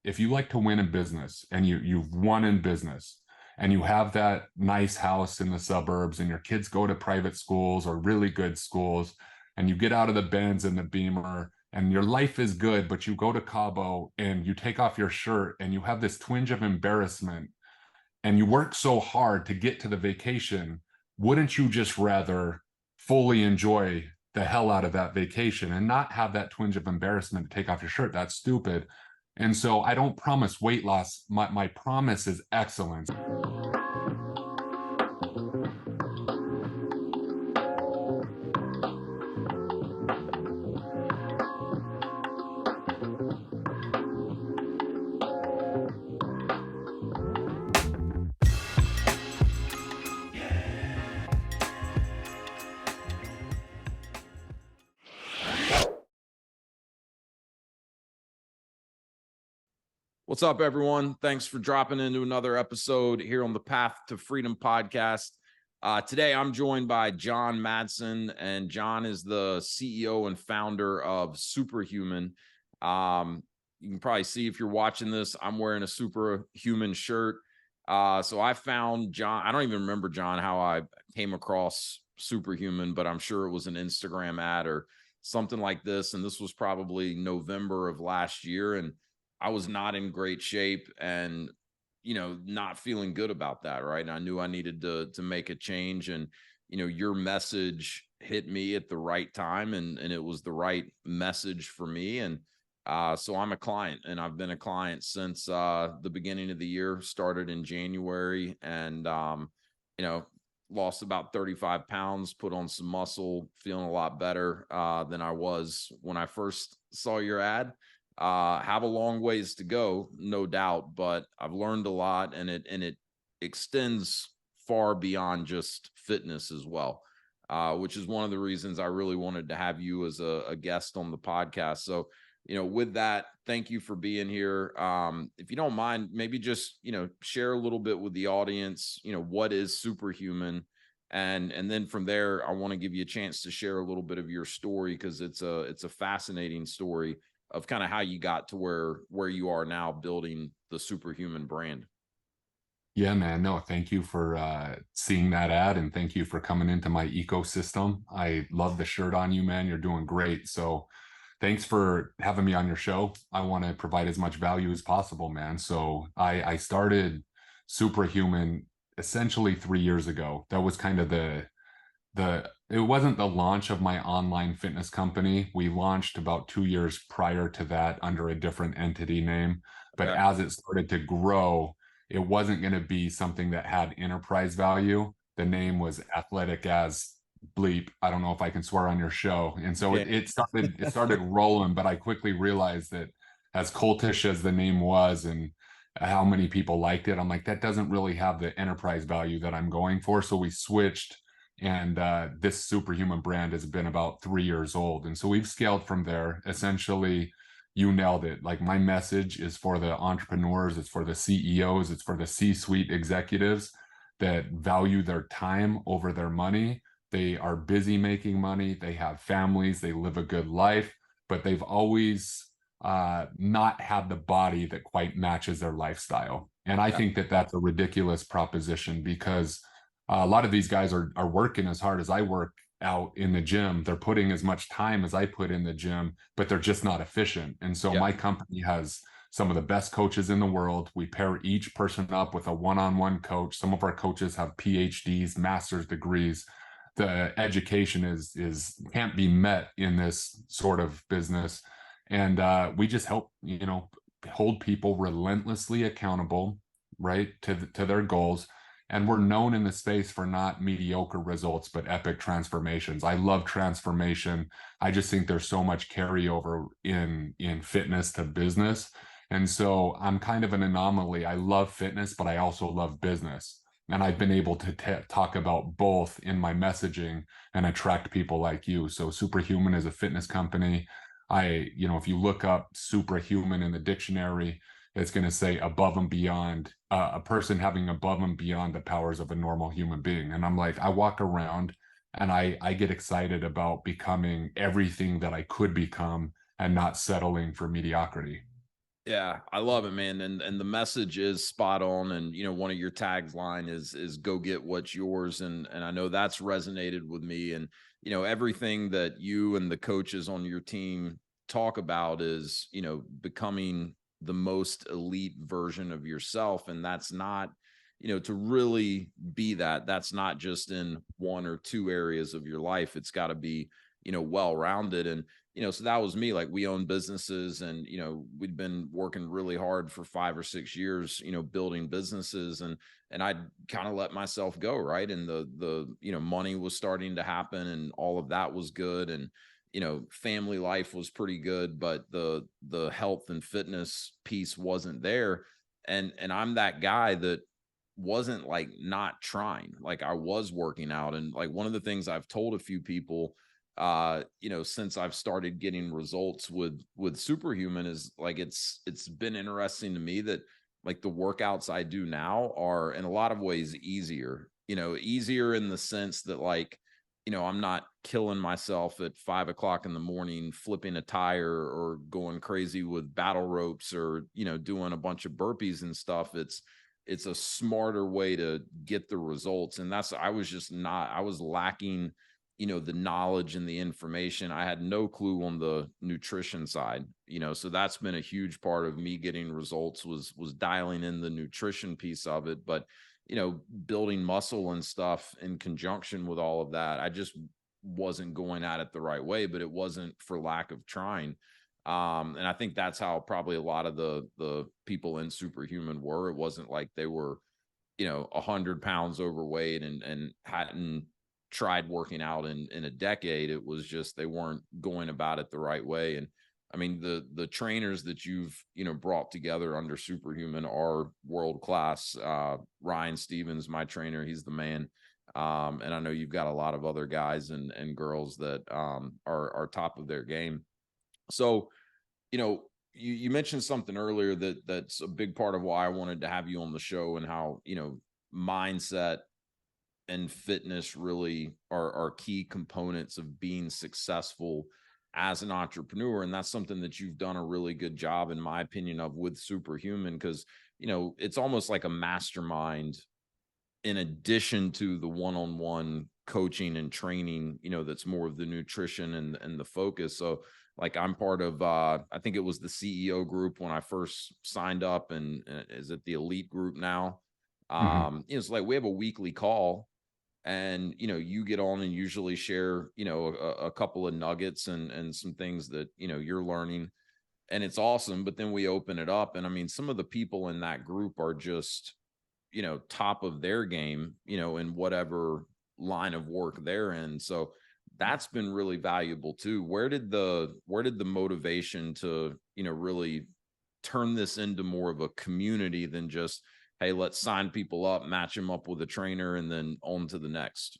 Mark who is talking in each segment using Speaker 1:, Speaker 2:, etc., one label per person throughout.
Speaker 1: if you like to win in business and you've won in business and you have that nice house in the suburbs and your kids go to private schools or really good schools, and you get out of the Benz and the Beamer and your life is good, but you go to Cabo and you take off your shirt and you have this twinge of embarrassment and you work so hard to get to the vacation, wouldn't you just rather fully enjoy the hell out of that vacation and not have that twinge of embarrassment to take off your shirt? That's stupid. And so I don't promise weight loss. My promise is excellence.
Speaker 2: What's up, everyone? Thanks for dropping into another episode here on the Path to Freedom podcast. Today, I'm joined by John Madsen, and John is the CEO and founder of Superhuman. You can probably see if you're watching this, I'm wearing a Superhuman shirt. So I found John. I don't even remember, John, how I came across Superhuman, but I'm sure it was an Instagram ad or something like this. And this was probably November of last year. And I was not in great shape and, not feeling good about that. Right. And I knew I needed to make a change, and, your message hit me at the right time, and it was the right message for me. And so I'm a client, and I've been a client since the beginning of the year, started in January, and, lost about 35 pounds, put on some muscle, feeling a lot better than I was when I first saw your ad. Have a long ways to go, no doubt, but I've learned a lot, and it extends far beyond just fitness as well, which is one of the reasons I really wanted to have you as a guest on the podcast. So, with that, thank you for being here. If you don't mind, maybe just, share a little bit with the audience, what is Superhuman? And then from there, I want to give you a chance to share a little bit of your story, because it's a fascinating story of kind of how you got to where you are now, building the Superhuman brand.
Speaker 1: Yeah, man. No, thank you for seeing that ad, and thank you for coming into my ecosystem. I love the shirt on you, man. You're doing great. So thanks for having me on your show. I want to provide as much value as possible, man. So I started Superhuman essentially 3 years ago. That was kind of it wasn't the launch of my online fitness company. We launched about 2 years prior to that under a different entity name. But
Speaker 2: Okay.
Speaker 1: as it started to grow, it wasn't going to be something that had enterprise value. The name was athletic as bleep. I don't know if I can swear on your show. And so it started rolling, but I quickly realized that, as cultish as the name was and how many people liked it, I'm like, that doesn't really have the enterprise value that I'm going for. So we switched, and this Superhuman brand has been about 3 years old. And so we've scaled from there. Essentially, you nailed it. Like, my message is for the entrepreneurs, it's for the CEOs, it's for the C-suite executives that value their time over their money. They are busy making money, they have families, they live a good life, but they've always not had the body that quite matches their lifestyle. And I think that that's a ridiculous proposition, because a lot of these guys are working as hard as I work out in the gym. They're putting as much time as I put in the gym, but they're just not efficient. And so my company has some of the best coaches in the world. We pair each person up with a one-on-one coach. Some of our coaches have PhDs, master's degrees. The education is can't be met in this sort of business. And we just help, hold people relentlessly accountable, right, to their goals. And we're known in the space for not mediocre results, but epic transformations. I love transformation. I just think there's so much carryover in fitness to business. And so I'm kind of an anomaly. I love fitness, but I also love business. And I've been able to talk about both in my messaging and attract people like you. So Superhuman is a fitness company. If you look up Superhuman in the dictionary, it's going to say above and beyond, a person having above and beyond the powers of a normal human being. And I'm like, I walk around and I get excited about becoming everything that I could become and not settling for mediocrity.
Speaker 2: Yeah, I love it, man. And the message is spot on. And one of your tagline is go get what's yours. And I know that's resonated with me. And everything that you and the coaches on your team talk about is, becoming the most elite version of yourself. And that's not, to really be that's not just in one or two areas of your life. It's got to be, well-rounded. And so that was me. Like, we own businesses, and we'd been working really hard for 5 or 6 years, building businesses, and I'd kind of let myself go, right? And the money was starting to happen, and all of that was good, and family life was pretty good, but the health and fitness piece wasn't there. And I'm that guy that wasn't like not trying. Like, I was working out, and like, one of the things I've told a few people since I've started getting results with Superhuman is like, it's been interesting to me that like the workouts I do now are in a lot of ways easier, easier in the sense that, like, I'm not killing myself at 5 o'clock in the morning, flipping a tire or going crazy with battle ropes or, doing a bunch of burpees and stuff. It's a smarter way to get the results. And I was lacking the knowledge and the information. I had no clue on the nutrition side, so that's been a huge part of me getting results, was dialing in the nutrition piece of it. But, building muscle and stuff in conjunction with all of that, I just wasn't going at it the right way, but it wasn't for lack of trying. And I think that's how probably a lot of the people in Superhuman were. It wasn't like they were, 100 pounds overweight and hadn't tried working out in a decade. It was just they weren't going about it the right way. And I mean, the trainers that you've brought together under Superhuman are world class. Ryan Stevens, my trainer, he's the man. And I know you've got a lot of other guys and girls that are top of their game. So, you mentioned something earlier that's a big part of why I wanted to have you on the show, and how mindset and fitness really are key components of being successful as an entrepreneur. And that's something that you've done a really good job, in my opinion, of with Superhuman, because it's almost like a mastermind in addition to the one-on-one coaching and training, that's more of the nutrition and the focus. So like, I'm part of I think it was the CEO group when I first signed up, and is it the elite group now?
Speaker 1: Mhm.
Speaker 2: It's like we have a weekly call, and you get on and usually share a couple of nuggets and some things that you're learning, and it's awesome. But then we open it up, and I mean, some of the people in that group are just top of their game in whatever line of work they're in. So that's been really valuable too. Where did the motivation to really turn this into more of a community than just, hey, let's sign people up, match them up with a trainer, and then on to the next?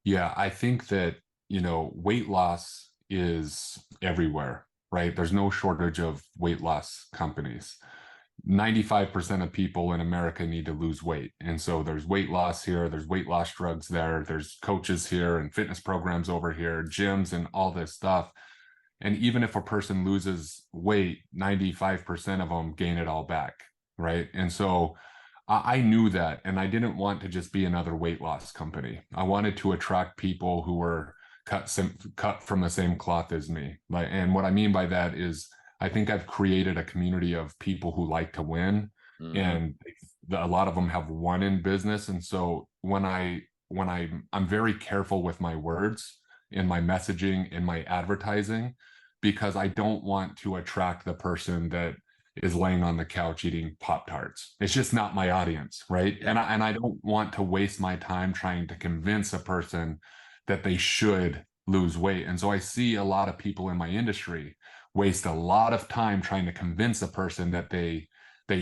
Speaker 1: Yeah, I think that, weight loss is everywhere, right? There's no shortage of weight loss companies. 95% of people in America need to lose weight. And so there's weight loss here, there's weight loss drugs there, there's coaches here and fitness programs over here, gyms and all this stuff. And even if a person loses weight, 95% of them gain it all back, right? And so I knew that, and I didn't want to just be another weight loss company. I wanted to attract people who were cut from the same cloth as me. Like, and what I mean by that is, I think I've created a community of people who like to win,
Speaker 2: Mm-hmm.
Speaker 1: and a lot of them have won in business. And so I'm very careful with my words, in my messaging, in my advertising, because I don't want to attract the person that is laying on the couch eating Pop Tarts. It's just not my audience, right?
Speaker 2: Yeah.
Speaker 1: And I don't want to waste my time trying to convince a person that they should lose weight. And so I see a lot of people in my industry waste a lot of time trying to convince a person that they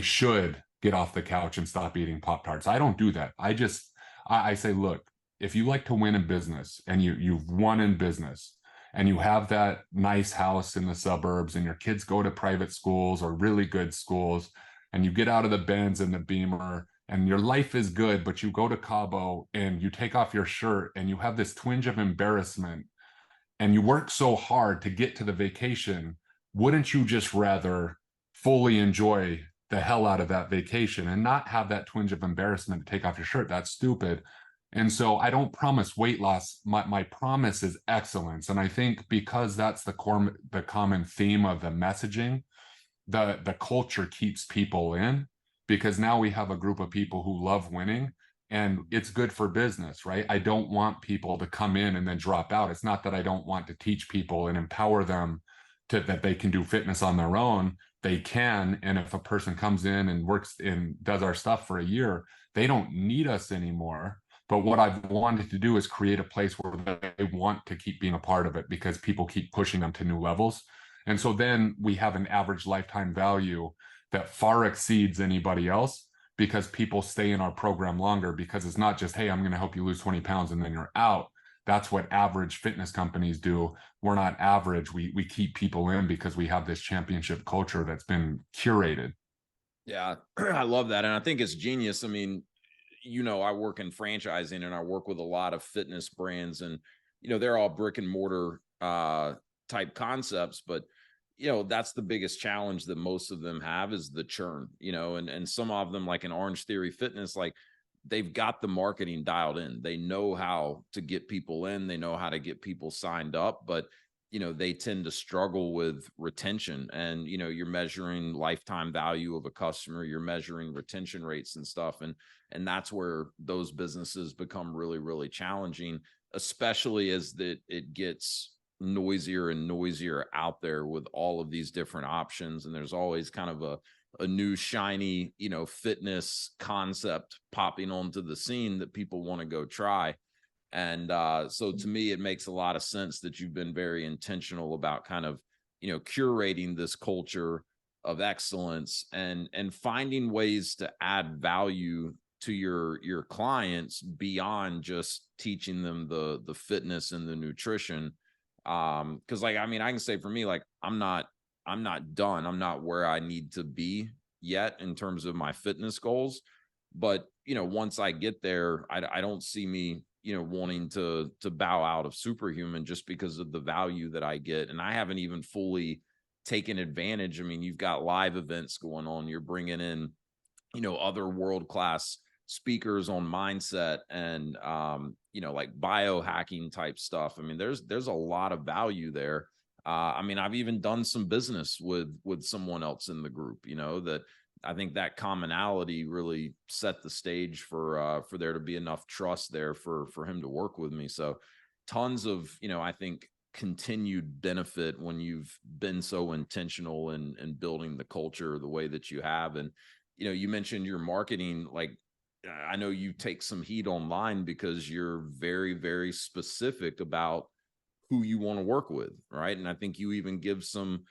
Speaker 1: should get off the couch and stop eating Pop Tarts. I don't do that. I say, look, if you like to win in business, and you've won in business, and you have that nice house in the suburbs, and your kids go to private schools or really good schools, and you get out of the Benz and the Beamer, and your life is good, but you go to Cabo and you take off your shirt and you have this twinge of embarrassment, and you work so hard to get to the vacation, wouldn't you just rather fully enjoy the hell out of that vacation and not have that twinge of embarrassment to take off your shirt. That's stupid. And so I don't promise weight loss. My promise is excellence. And I think because that's the common theme of the messaging, the culture keeps people in, because now we have a group of people who love winning, and it's good for business, right? I don't want people to come in and then drop out. It's not that I don't want to teach people and empower them that they can do fitness on their own. They can. And if a person comes in and works and does our stuff for a year, they don't need us anymore. But what I've wanted to do is create a place where they want to keep being a part of it, because people keep pushing them to new levels. And so then we have an average lifetime value that far exceeds anybody else, because people stay in our program longer, because it's not just, hey, I'm going to help you lose 20 pounds and then you're out. That's what average fitness companies do. We're not average. We keep people in because we have this championship culture that's been curated.
Speaker 2: Yeah, I love that. And I think it's genius. I mean, I work in franchising and I work with a lot of fitness brands, and, they're all brick and mortar type concepts, but that's the biggest challenge that most of them have, is the churn, and some of them, like in Orange Theory Fitness, like they've got the marketing dialed in. They know how to get people in, they know how to get people signed up, but they tend to struggle with retention. And you're measuring lifetime value of a customer, you're measuring retention rates and stuff, and that's where those businesses become really, really challenging, especially as it gets noisier and noisier out there with all of these different options. And there's always kind of a new shiny, fitness concept popping onto the scene that people want to go try. And so to me, it makes a lot of sense that you've been very intentional about kind of, curating this culture of excellence and finding ways to add value to your clients beyond just teaching them the fitness and the nutrition. Because I can say for me, like I'm not done. I'm not where I need to be yet in terms of my fitness goals. But, once I get there, I don't see me, wanting to bow out of Superhuman just because of the value that I get. And I haven't even fully taken advantage. I mean, you've got live events going on. You're bringing in, other world-class speakers on mindset and, like biohacking type stuff. I mean, there's a lot of value there. I've even done some business with someone else in the group, that I think that commonality really set the stage for there to be enough trust there for him to work with me. So tons of, I think, continued benefit when you've been so intentional in building the culture the way that you have. And, you mentioned your marketing, like, I know you take some heat online because you're very, very specific about who you want to work with. Right. And I think you even give some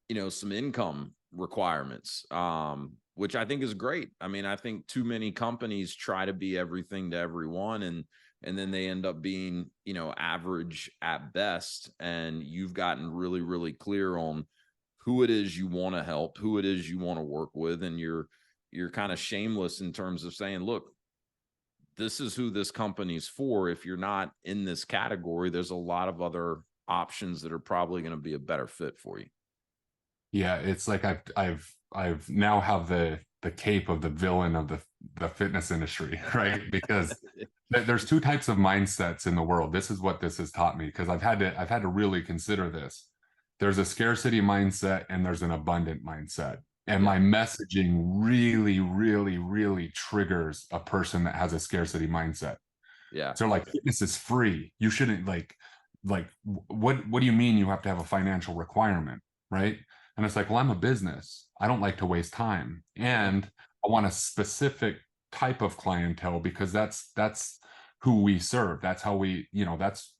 Speaker 2: income requirements, which I think is great. I mean, I think too many companies try to be everything to everyone, and then they end up being, average at best. And you've gotten really, really clear on who it is you want to help, who it is you want to work with. And you're kind of shameless in terms of saying, look, this is who this company's for. If you're not in this category, there's a lot of other options that are probably going to be a better fit for you.
Speaker 1: Yeah, it's like I've now have the cape of the villain of the fitness industry, right? Because there's two types of mindsets in the world. This is what this has taught me, because I've had to really consider this. There's a scarcity mindset and there's an abundant mindset. And my messaging really, really, really triggers a person that has a scarcity mindset.
Speaker 2: Yeah.
Speaker 1: So like, fitness is free. You shouldn't like what do you mean you have to have a financial requirement, right? And it's like, well, I'm a business. I don't like to waste time. And I want a specific type of clientele, because that's who we serve. That's how we, that's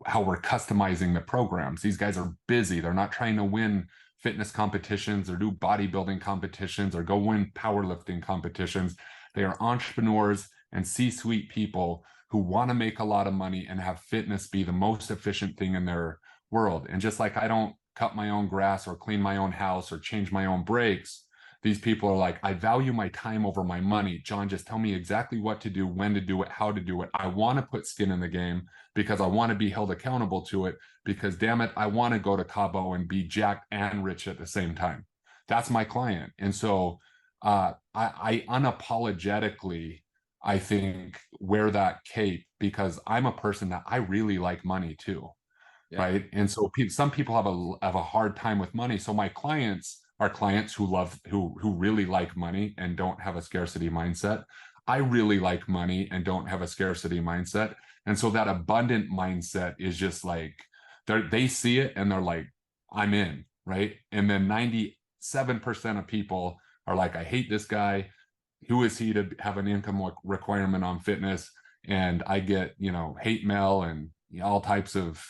Speaker 1: how we're customizing the programs. These guys are busy. They're not trying to win fitness competitions or do bodybuilding competitions or go win powerlifting competitions. They are entrepreneurs and C-suite people who want to make a lot of money and have fitness be the most efficient thing in their world. And just like I don't cut my own grass or clean my own house or change my own brakes, these people are like, I value my time over my money. John, just tell me exactly what to do, when to do it, how to do it. I want to put skin in the game because I want to be held accountable to it, because damn it, I want to go to Cabo and be jacked and rich at the same time. that's my client. And so I unapologetically, I think, wear that cape because I'm a person that I really like money too,
Speaker 2: Yeah.
Speaker 1: right? And so some people have a hard time with money. So my clients are clients who really like money and don't have a scarcity mindset. I really like money and don't have a scarcity mindset. And so that abundant mindset is just like they see it and they're like, I'm in, right? And then 97% of people are like, I hate this guy. Who is he to have an income requirement on fitness? And I get, hate mail and all types of,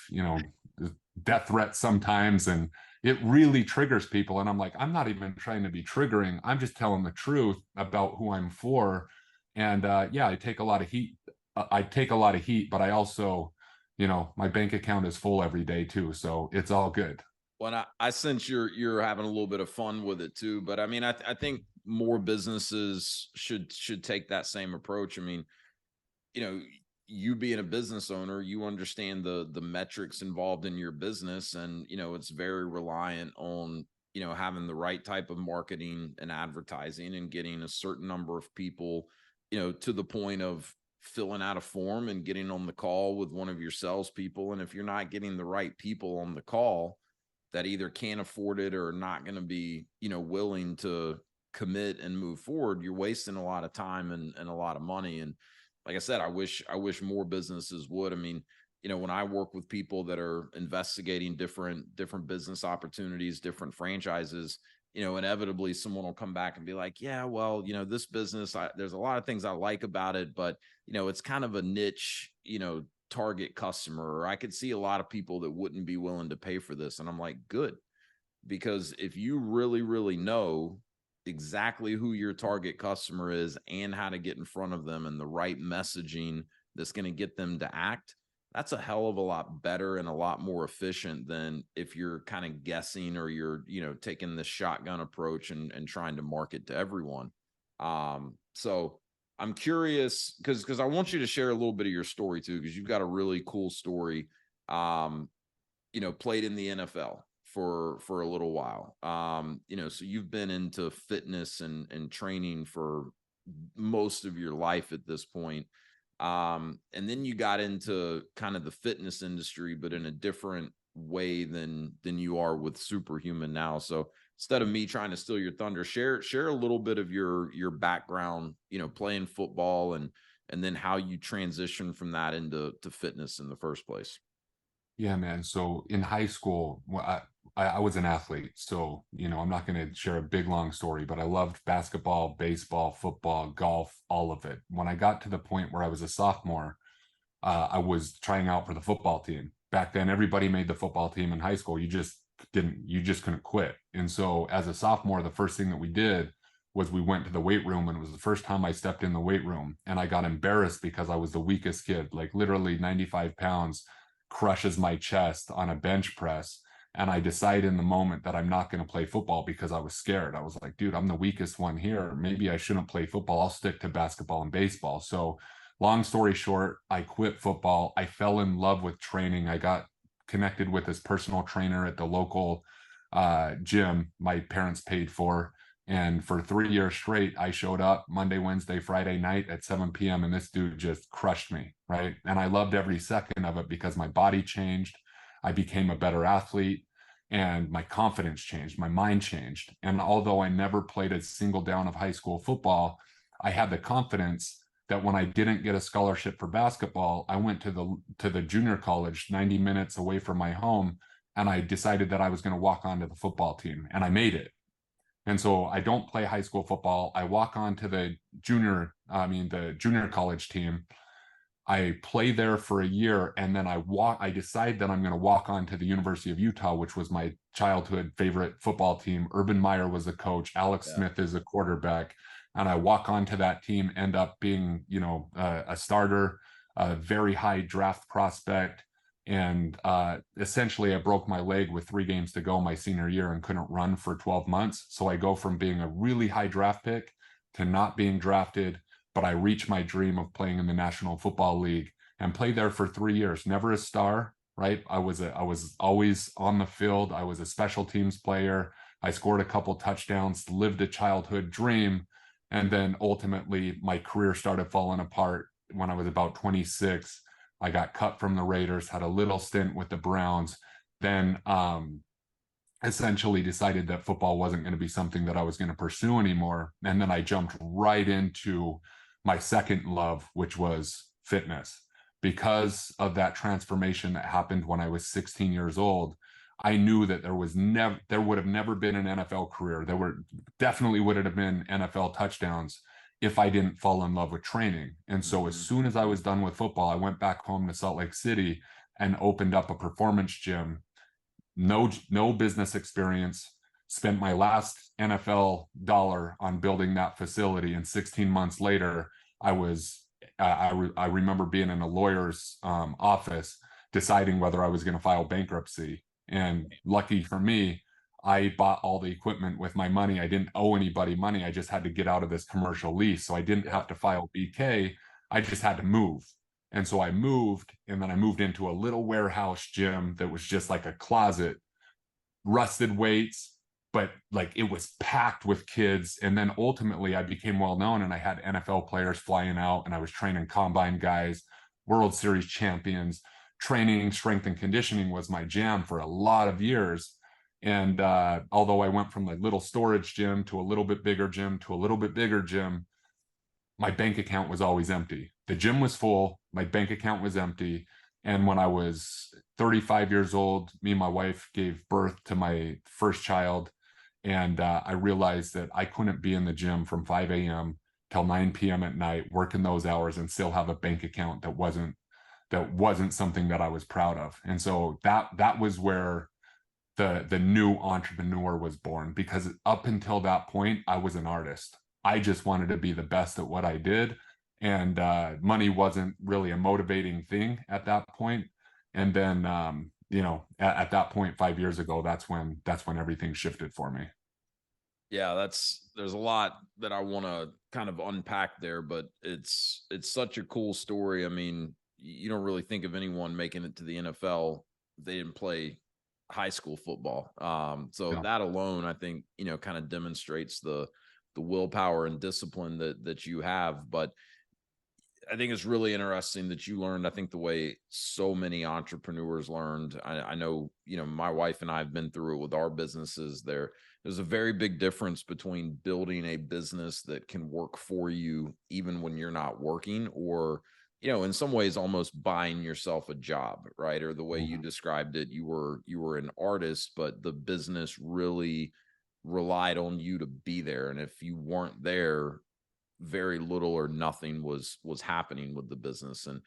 Speaker 1: death threats sometimes. And it really triggers people. And I'm like, I'm not even trying to be triggering. I'm just telling the truth about who I'm for. And yeah, I take a lot of heat. But I also, my bank account is full every day too. So it's all good.
Speaker 2: Well, I sense you're having a little bit of fun with it too. But I mean, I think more businesses should take that same approach. I mean, you know, you being a business owner, you understand the metrics involved in your business, and it's very reliant on having the right type of marketing and advertising and getting a certain number of people to the point of filling out a form and getting on the call with one of your salespeople. And if you're not getting the right people on the call that either can't afford it or not going to be willing to commit and move forward, you're wasting a lot of time and a lot of money. And like I said, I wish more businesses would. I mean, when I work with people that are investigating different business opportunities, different franchises, inevitably someone will come back and be like, yeah, well, this business, there's a lot of things I like about it, but it's kind of a niche, target customer, or I could see a lot of people that wouldn't be willing to pay for this. And I'm like, good, because if you really, really know exactly who your target customer is and how to get in front of them and the right messaging that's going to get them to act, that's a hell of a lot better and a lot more efficient than if you're kind of guessing or you're, taking this shotgun approach and trying to market to everyone. So I'm curious because I want you to share a little bit of your story too, because you've got a really cool story. Played in the NFL for a little while. So you've been into fitness and training for most of your life at this point. And then you got into kind of the fitness industry, but in a different way than you are with Superhuman now. So instead of me trying to steal your thunder, share a little bit of your background, playing football and then how you transition from that into fitness in the first place.
Speaker 1: Yeah, man. So in high school, I was an athlete. So, I'm not going to share a big, long story, but I loved basketball, baseball, football, golf, all of it. When I got to the point where I was a sophomore, I was trying out for the football team. Back then, everybody made the football team in high school. You just couldn't quit. And so as a sophomore, the first thing that we did was we went to the weight room, and it was the first time I stepped in the weight room, and I got embarrassed because I was the weakest kid, like literally 95 pounds crushes my chest on a bench press. And I decide in the moment that I'm not going to play football because I was scared. I was like, dude, I'm the weakest one here. Maybe I shouldn't play football. I'll stick to basketball and baseball. So long story short, I quit football. I fell in love with training. I got connected with this personal trainer at the local gym my parents paid for. And for 3 years straight, I showed up Monday, Wednesday, Friday night at 7 p.m. And this dude just crushed me, right? And I loved every second of it because my body changed. I became a better athlete and my confidence changed. My mind changed. And although I never played a single down of high school football, I had the confidence that when I didn't get a scholarship for basketball, I went to the junior college 90 minutes away from my home, and I decided that I was going to walk onto the football team, and I made it. And so I don't play high school football. I walk on to the junior college team. I play there for a year, and then I decide that I'm going to walk on to the University of Utah, which was my childhood favorite football team. Urban Meyer was the coach. Alex Smith is a quarterback. And I walk onto that team, end up being, a starter, a very high draft prospect. And essentially I broke my leg with 3 games to go my senior year and couldn't run for 12 months. So I go from being a really high draft pick to not being drafted, but I reach my dream of playing in the National Football League and play there for 3 years. Never a star, right? I was always on the field. I was a special teams player. I scored a couple touchdowns, lived a childhood dream. And then ultimately my career started falling apart when I was about 26. I got cut from the Raiders, had a little stint with the Browns, then essentially decided that football wasn't going to be something that I was going to pursue anymore. And then I jumped right into my second love, which was fitness. Because of that transformation that happened when I was 16 years old, I knew that there would have never been an NFL career. Definitely would have been NFL touchdowns if I didn't fall in love with training. And so as soon as I was done with football, I went back home to Salt Lake City and opened up a performance gym. No business experience, spent my last NFL dollar on building that facility. And 16 months later, I remember being in a lawyer's office deciding whether I was going to file bankruptcy. And lucky for me, I bought all the equipment with my money. I didn't owe anybody money. I just had to get out of this commercial lease. So I didn't have to file BK. I just had to move. And so I moved, and then I moved into a little warehouse gym that was just like a closet, rusted weights, but like it was packed with kids. And then ultimately I became well known, and I had NFL players flying out, and I was training combine guys, World Series champions. Training, strength and conditioning was my jam for a lot of years. And although I went from a little storage gym to a little bit bigger gym to a little bit bigger gym, my bank account was always empty. The gym was full, my bank account was empty. And when I was 35 years old, me and my wife gave birth to my first child. And I realized that I couldn't be in the gym from 5 a.m. till 9 p.m. at night, working those hours and still have a bank account that wasn't something that I was proud of. And so that was where the new entrepreneur was born, because up until that point, I was an artist. I just wanted to be the best at what I did. And money wasn't really a motivating thing at that point. And then, at that point, 5 years ago, that's when everything shifted for me.
Speaker 2: Yeah, there's a lot that I want to kind of unpack there, but it's such a cool story. I mean, you don't really think of anyone making it to the NFL. They didn't play high school football. So that alone, I think, kind of demonstrates the willpower and discipline that you have. But I think it's really interesting that you learned, I think, the way so many entrepreneurs learned. I know, my wife and I have been through it with our businesses. There's a very big difference between building a business that can work for you even when you're not working, or in some ways almost buying yourself a job, right? Or the way you described it, you were an artist, but the business really relied on you to be there. And if you weren't there, very little or nothing was happening with the business. And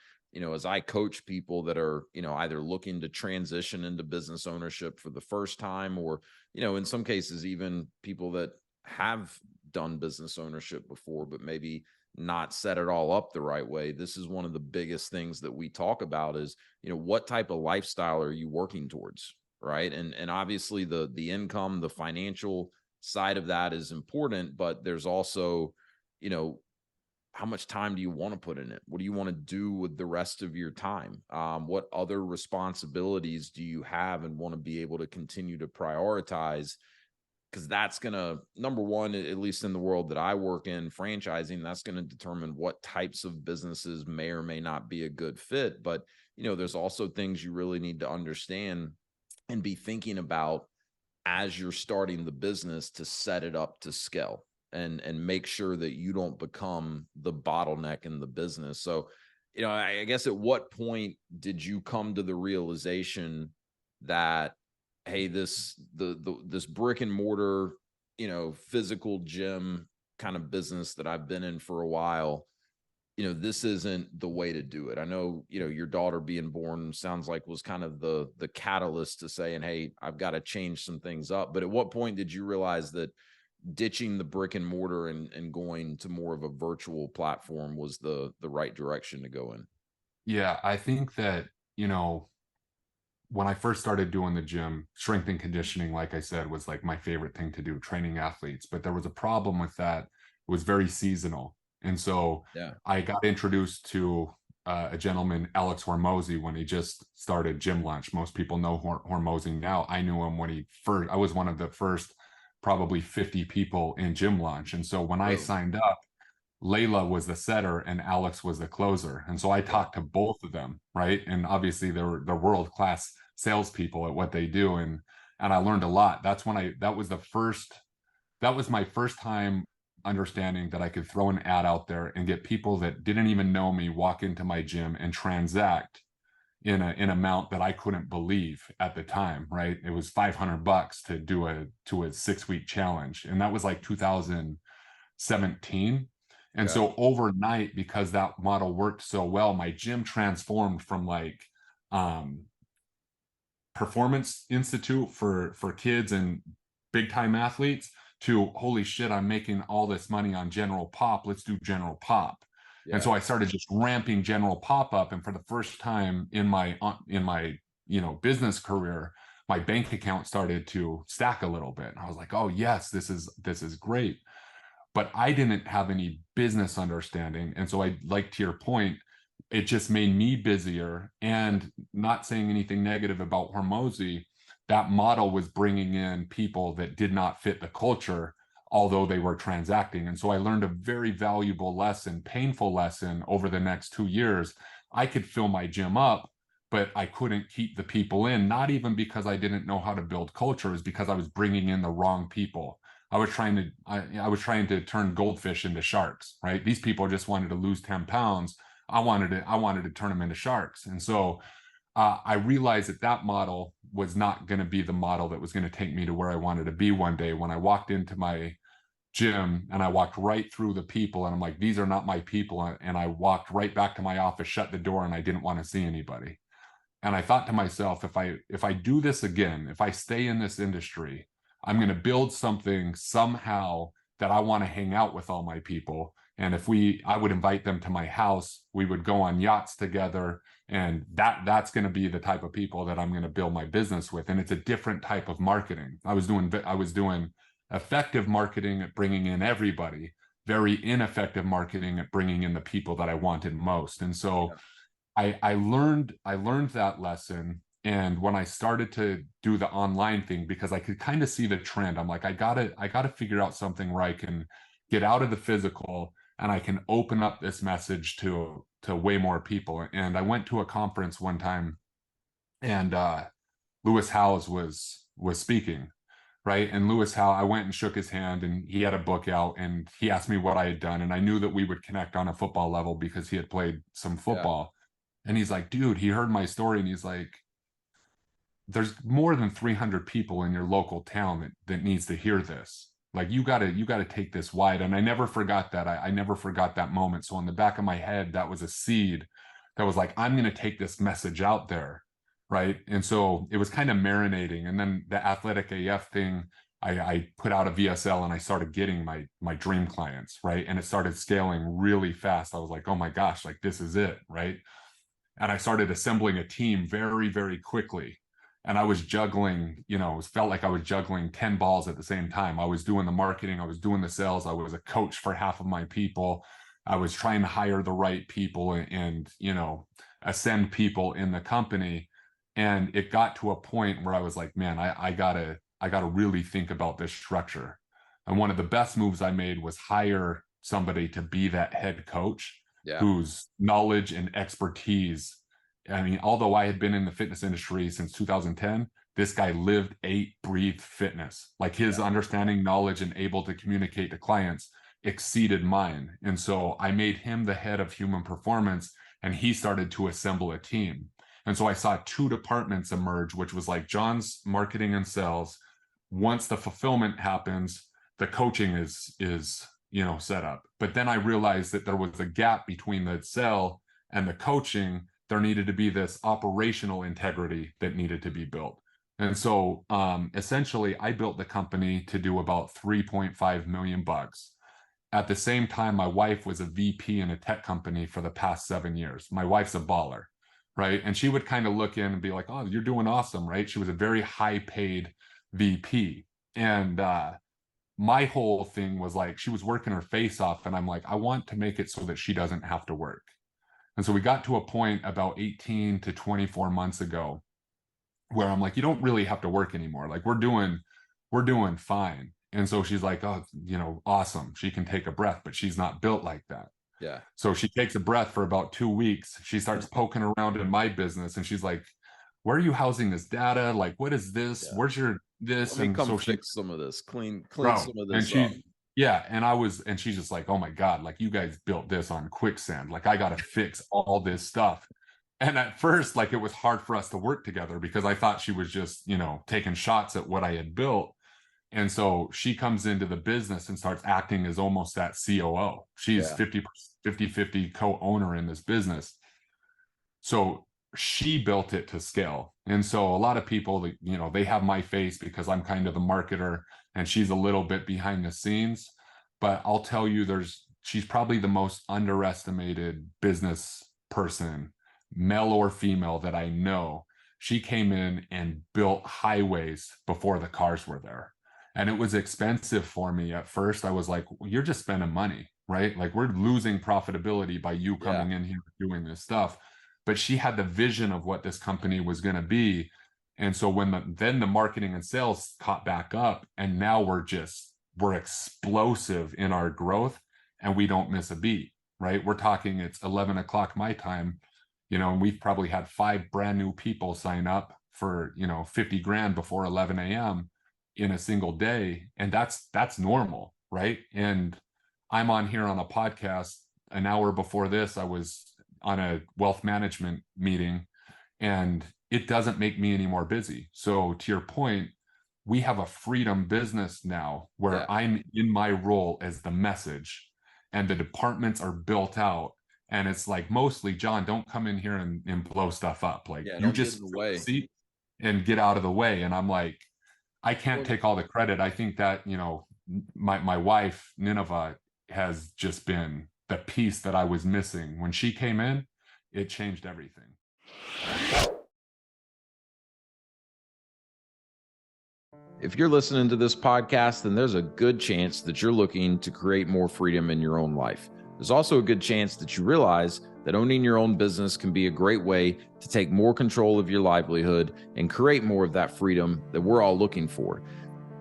Speaker 2: as I coach people that are either looking to transition into business ownership for the first time, or in some cases even people that have done business ownership before but maybe not set it all up the right way, this is one of the biggest things that we talk about is what type of lifestyle are you working towards, right? And obviously the income, the financial side of that is important, but there's also how much time do you want to put in it? What do you want to do with the rest of your time? What other responsibilities do you have and want to be able to continue to prioritize? Because that's going to, number one, at least in the world that I work in, franchising, that's going to determine what types of businesses may or may not be a good fit. But, there's also things you really need to understand and be thinking about as you're starting the business to set it up to scale and make sure that you don't become the bottleneck in the business. So, I guess at what point did you come to the realization that, hey, this brick and mortar, physical gym kind of business that I've been in for a while, this isn't the way to do it? I know, your daughter being born sounds like was kind of the catalyst to saying, hey, I've got to change some things up. But at what point did you realize that ditching the brick and mortar and going to more of a virtual platform was the right direction to go in?
Speaker 1: Yeah, I think that, when I first started doing the gym, strength and conditioning, like I said, was like my favorite thing to do, training athletes. But there was a problem with that. It was very seasonal. And so I got introduced to a gentleman, Alex Hormozy, when he just started Gym Lunch. Most people know Hormozy now. I knew him when I was one of the first probably 50 people in gym launch. And so when I
Speaker 2: Whoa.
Speaker 1: signed up, Layla was the setter and Alex was the closer. And so I
Speaker 2: Yeah.
Speaker 1: talked to both of them, right? And obviously they're world-class salespeople at what they do. And I learned a lot. That was my first time understanding that I could throw an ad out there and get people that didn't even know me walk into my gym and transact in an amount that I couldn't believe at the time, right? It was $500 to do a 6-week challenge. And that was like 2017. And
Speaker 2: Okay.
Speaker 1: so overnight, because that model worked so well, my gym transformed from like performance institute for kids and big time athletes to holy shit, I'm making all this money on general pop. Let's do general pop. And
Speaker 2: Yeah.
Speaker 1: so I started just ramping general pop up. And for the first time in my business career, my bank account started to stack a little bit. And I was like, oh yes, this is great. But I didn't have any business understanding. And so I, like to your point, it just made me busier. And not saying anything negative about Hormozy, that model was bringing in people that did not fit the culture, although they were transacting. And so I learned a very valuable lesson, painful lesson over the next 2 years. I could fill my gym up, but I couldn't keep the people in, not even because I didn't know how to build culture, is because I was bringing in the wrong people. I was trying to turn goldfish into sharks, right? These people just wanted to lose 10 pounds. I wanted to turn them into sharks. And so I realized that model was not going to be the model that was going to take me to where I wanted to be one day. When I walked into my gym and I walked right through the people and I'm like, these are not my people. And I walked right back to my office, shut the door, and I didn't want to see anybody. And I thought to myself, if I do this again, if I stay in this industry, I'm going to build something somehow that I want to hang out with all my people. And I would invite them to my house, we would go on yachts together, and that's going to be the type of people that I'm going to build my business with. And it's a different type of marketing. I was doing effective marketing at bringing in everybody, very ineffective marketing at bringing in the people that I wanted most. And so I learned that lesson. And when I started to do the online thing, because I could kind of see the trend, I'm like, I gotta figure out something where I can get out of the physical and I can open up this message to way more people. And I went to a conference one time, and Lewis Howes was speaking, right? And Lewis Howe, I went and shook his hand, and he had a book out, and he asked me what I had done, and I knew that we would connect on a football level because he had played some
Speaker 2: Yeah.
Speaker 1: football. And he's like, dude, he heard my story, and he's like, there's more than 300 people in your local town that needs to hear this. Like, you gotta take this wide. And I never forgot that. I never forgot that moment. So in the back of my head, that was a seed that was like, I'm gonna take this message out there, right? And so it was kind of marinating. And then the athletic AF thing, I put out a VSL and I started getting my dream clients, right? And it started scaling really fast. I was like, oh my gosh, like this is it, right? And I started assembling a team very, very quickly. And I was juggling, it felt like I was juggling 10 balls at the same time. I was doing the marketing, I was doing the sales, I was a coach for half of my people. I was trying to hire the right people and ascend people in the company. And it got to a point where I was like, man, I gotta really think about this structure. And one of the best moves I made was hire somebody to be that head coach
Speaker 2: Yeah.
Speaker 1: whose knowledge and expertise, I mean, although I had been in the fitness industry since 2010, this guy lived, ate, breathed fitness. Like his understanding, knowledge, and able to communicate to clients exceeded mine. And so I made him the head of human performance, and he started to assemble a team. And so I saw two departments emerge, which was like John's marketing and sales. Once the fulfillment happens, the coaching is set up. But then I realized that there was a gap between the sell and the coaching. There needed to be this operational integrity that needed to be built. And so essentially I built the company to do about 3.5 million bucks. At the same time, my wife was a VP in a tech company for the past 7 years. My wife's a baller, right? And she would kind of look in and be like, oh, you're doing awesome, right? She was a very high paid VP. And my whole thing was like, she was working her face off. And I'm like, I want to make it so that she doesn't have to work. And so we got to a point about 18 to 24 months ago where I'm like, you don't really have to work anymore. Like we're doing fine. And so she's like, oh, awesome. She can take a breath, but she's not built like that.
Speaker 2: Yeah.
Speaker 1: So she takes a breath for about 2 weeks. She starts poking around in my business and she's like, where are you housing this data? Like, what is this?
Speaker 2: Yeah.
Speaker 1: Where's your
Speaker 2: Let
Speaker 1: this?
Speaker 2: me
Speaker 1: And
Speaker 2: come
Speaker 1: so she,
Speaker 2: fix some of this, clean
Speaker 1: bro,
Speaker 2: some of
Speaker 1: and
Speaker 2: this up.
Speaker 1: she, yeah. And she's just like, oh my God, like you guys built this on quicksand. Like I got to fix all this stuff. And at first, like it was hard for us to work together because I thought she was just, taking shots at what I had built. And so she comes into the business and starts acting as almost that COO. She's
Speaker 2: Yeah.
Speaker 1: 50 co-owner in this business. So she built it to scale. And so a lot of people, they have my face because I'm kind of the marketer and she's a little bit behind the scenes. But I'll tell you, she's probably the most underestimated business person, male or female, that I know. She came in and built highways before the cars were there. And it was expensive for me at first. I was like, well, you're just spending money, right? Like we're losing profitability by you
Speaker 2: Yeah.
Speaker 1: coming in here doing this stuff. But she had the vision of what this company was going to be. And so then the marketing and sales caught back up, and now we're explosive in our growth, and we don't miss a beat, right? We're talking it's 11 o'clock my time, and we've probably had 5 brand new people sign up for 50 grand before 11 a.m. in a single day, and that's normal, right? And I'm on here on a podcast. An hour before this, I was on a wealth management meeting, and it doesn't make me any more busy. So to your point, we have a freedom business now where
Speaker 2: Yeah.
Speaker 1: I'm in my role as the message, and the departments are built out. And it's like, mostly, John, don't come in here and blow stuff up. Like
Speaker 2: Yeah.
Speaker 1: you
Speaker 2: Don't get in
Speaker 1: just
Speaker 2: the
Speaker 1: fill the
Speaker 2: way.
Speaker 1: seat and get out of the way. And I'm like, I can't
Speaker 2: Well,
Speaker 1: take all the credit. I think that, my wife, Nineveh, has just been the piece that I was missing. When she came in, it changed everything.
Speaker 2: if you're listening to this podcast, then there's a good chance that you're looking to create more freedom in your own life. There's also a good chance that you realize that owning your own business can be a great way to take more control of your livelihood and create more of that freedom that we're all looking for.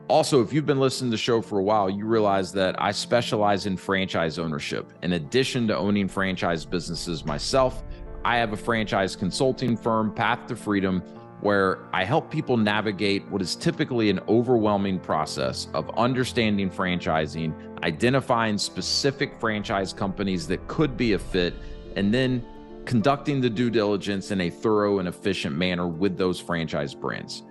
Speaker 2: Also, if you've been listening to the show for a while, you realize that I specialize in franchise ownership. In addition to owning franchise businesses myself, I have a franchise consulting firm, Path to Freedom, where I help people navigate what is typically an overwhelming process of understanding franchising, identifying specific franchise companies that could be a fit, and then conducting the due diligence in a thorough and efficient manner with those franchise brands.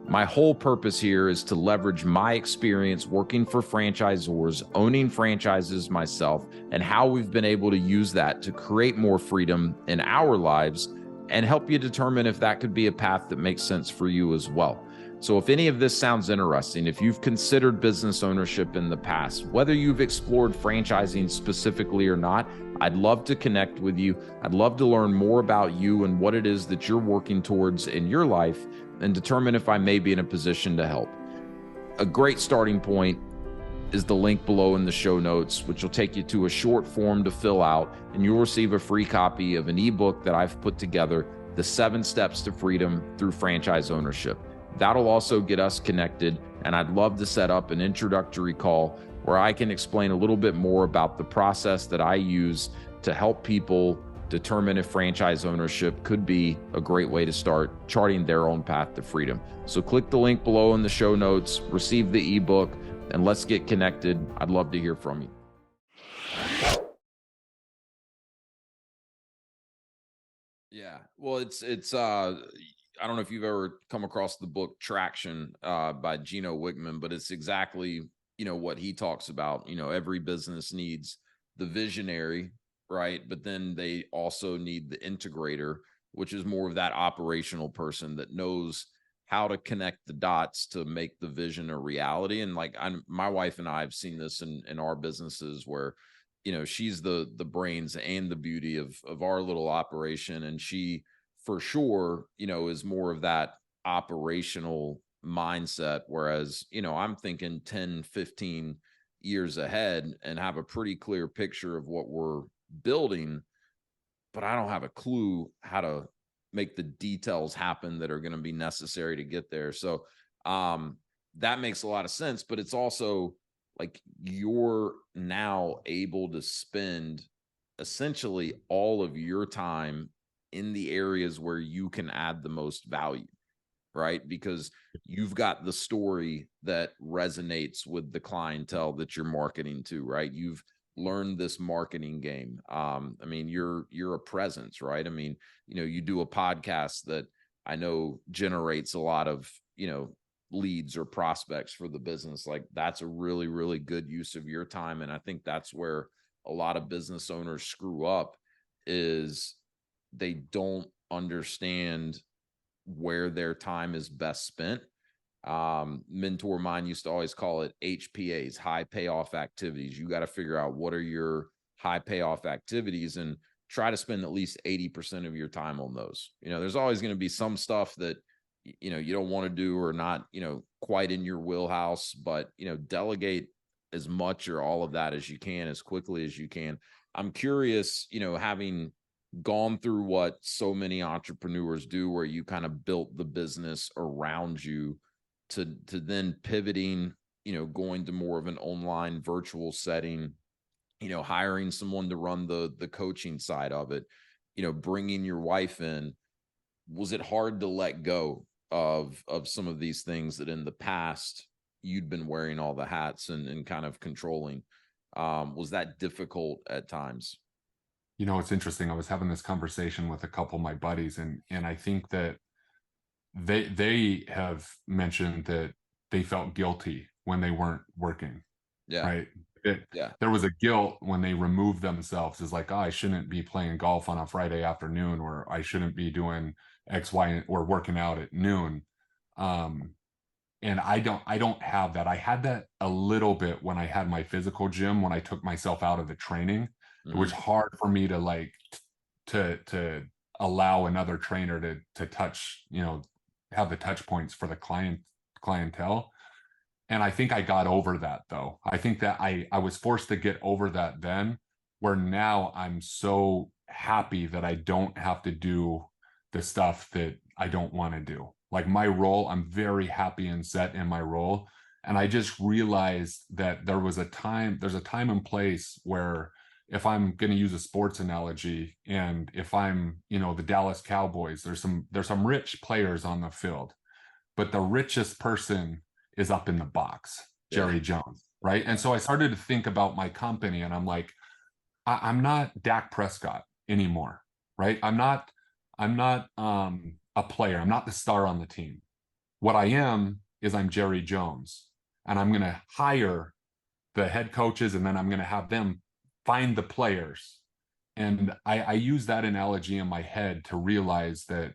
Speaker 2: My whole purpose here is to leverage my experience working for franchisors, owning franchises myself, and how we've been able to use that to create more freedom in our lives and help you determine if that could be a path that makes sense for you as well. So if any of this sounds interesting, if you've considered business ownership in the past, whether you've explored franchising specifically or not, I'd love to connect with you. I'd love to learn more about you and what it is that you're working towards in your life and determine if I may be in a position to help. A great starting point is the link below in the show notes, which will take you to a short form to fill out, and you'll receive a free copy of an ebook that I've put together, The 7 Steps to Freedom Through Franchise Ownership. That'll also get us connected, and I'd love to set up an introductory call where I can explain a little bit more about the process that I use to help people determine if franchise ownership could be a great way to start charting their own path to freedom. So click the link below in the show notes, receive the ebook, and let's get connected. I'd love to hear from you. Yeah. Well, it's I don't know if you've ever come across the book Traction by Gino Wickman, but it's exactly, what he talks about. Every business needs the visionary, right? But then they also need the integrator, which is more of that operational person that knows how to connect the dots to make the vision a reality. And like my wife and I have seen this in our businesses where, she's the brains and the beauty of our little operation. And she for sure, is more of that operational mindset. Whereas, I'm thinking 10, 15 years ahead and have a pretty clear picture of what we're building, but I don't have a clue how to make the details happen that are going to be necessary to get there. So, that makes a lot of sense, but it's also like you're now able to spend essentially all of your time in the areas where you can add the most value, right? Because you've got the story that resonates with the clientele that you're marketing to, right? You've learned this marketing game. I mean, you're a presence, right? I mean, you do a podcast that I know generates a lot of, leads or prospects for the business. Like that's a really, really good use of your time. And I think that's where a lot of business owners screw up, is they don't understand where their time is best spent. Mentor of mine used to always call it HPAs, high payoff activities. You got to figure out what are your high payoff activities and try to spend at least 80% of your time on those. There's always going to be some stuff that you don't want to do or not, quite in your wheelhouse, but delegate as much or all of that as you can, as quickly as you can. I'm curious, having gone through what so many entrepreneurs do, where you kind of built the business around you, to then pivoting, going to more of an online virtual setting, hiring someone to run the coaching side of it, bringing your wife in. Was it hard to let go of some of these things that in the past you'd been wearing all the hats and kind of controlling? Was that difficult at times?
Speaker 1: It's interesting. I was having this conversation with a couple of my buddies, and I think that they have mentioned that they felt guilty when they weren't working.
Speaker 2: Yeah.
Speaker 1: Right.
Speaker 2: Yeah.
Speaker 1: There was a guilt when they removed themselves. Is like, oh, I shouldn't be playing golf on a Friday afternoon, or I shouldn't be doing X, Y, or working out at noon. And I don't have that. I had that a little bit when I had my physical gym, when I took myself out of the training. It was hard for me to like to allow another trainer to touch, have the touch points for the clientele. And I think I got over that, though. I think that I was forced to get over that then, where now I'm so happy that I don't have to do the stuff that I don't want to do. Like my role, I'm very happy and set in my role. And I just realized that there's a time and place where, if I'm going to use a sports analogy, and if I'm, the Dallas Cowboys, there's some rich players on the field, but the richest person is up in the box, Jerry Jones, right? And so I started to think about my company, and I'm like, I'm not Dak Prescott anymore, right? I'm not a player. I'm not the star on the team. What I am is I'm Jerry Jones, and I'm going to hire the head coaches, and then I'm going to have them find the players. And I use that analogy in my head to realize that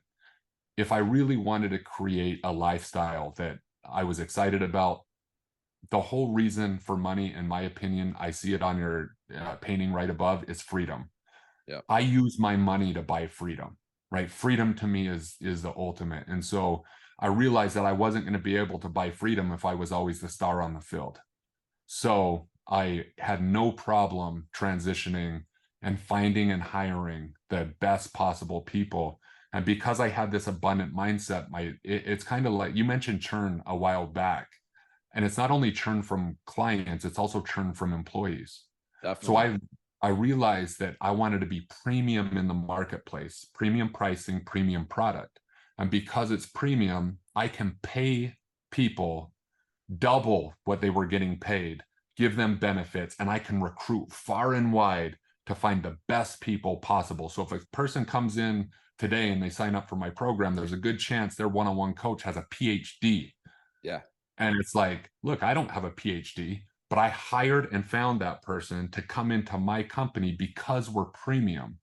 Speaker 1: if I really wanted to create a lifestyle that I was excited about, the whole reason for money, in my opinion, I see it on your painting right above, is freedom.
Speaker 2: Yeah.
Speaker 1: I use my money to buy freedom, right? Freedom to me is the ultimate. And so I realized that I wasn't going to be able to buy freedom if I was always the star on the field. So I had no problem transitioning and finding and hiring the best possible people. And because I had this abundant mindset, it's kind of like you mentioned churn a while back. And it's not only churn from clients, it's also churn from employees.
Speaker 2: Definitely.
Speaker 1: So I realized that I wanted to be premium in the marketplace, premium pricing, premium product. And because it's premium, I can pay people double what they were getting paid, give them benefits, and I can recruit far and wide to find the best people possible. So if a person comes in today and they sign up for my program, there's a good chance their one-on-one coach has a PhD.
Speaker 2: Yeah.
Speaker 1: And it's like, look, I don't have a PhD, but I hired and found that person to come into my company because we're premium,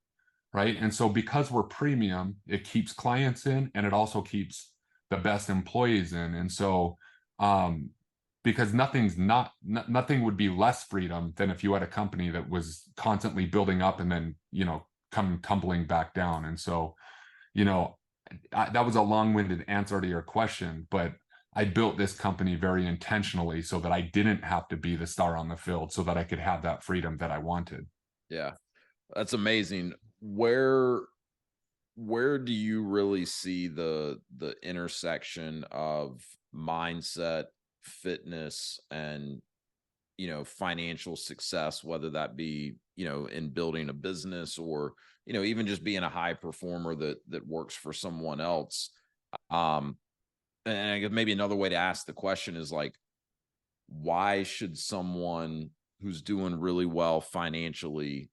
Speaker 1: right? And so because we're premium, it keeps clients in, and it also keeps the best employees in. And so because nothing would be less freedom than if you had a company that was constantly building up and then come tumbling back down. And so that was a long-winded answer to your question, but I built this company very intentionally so that I didn't have to be the star on the field, so that I could have that freedom that I wanted.
Speaker 2: Yeah, that's amazing. Where do you really see the intersection of mindset fitness and, financial success, whether that be, in building a business or, even just being a high performer that works for someone else. And I guess maybe another way to ask the question is like, why should someone who's doing really well financially,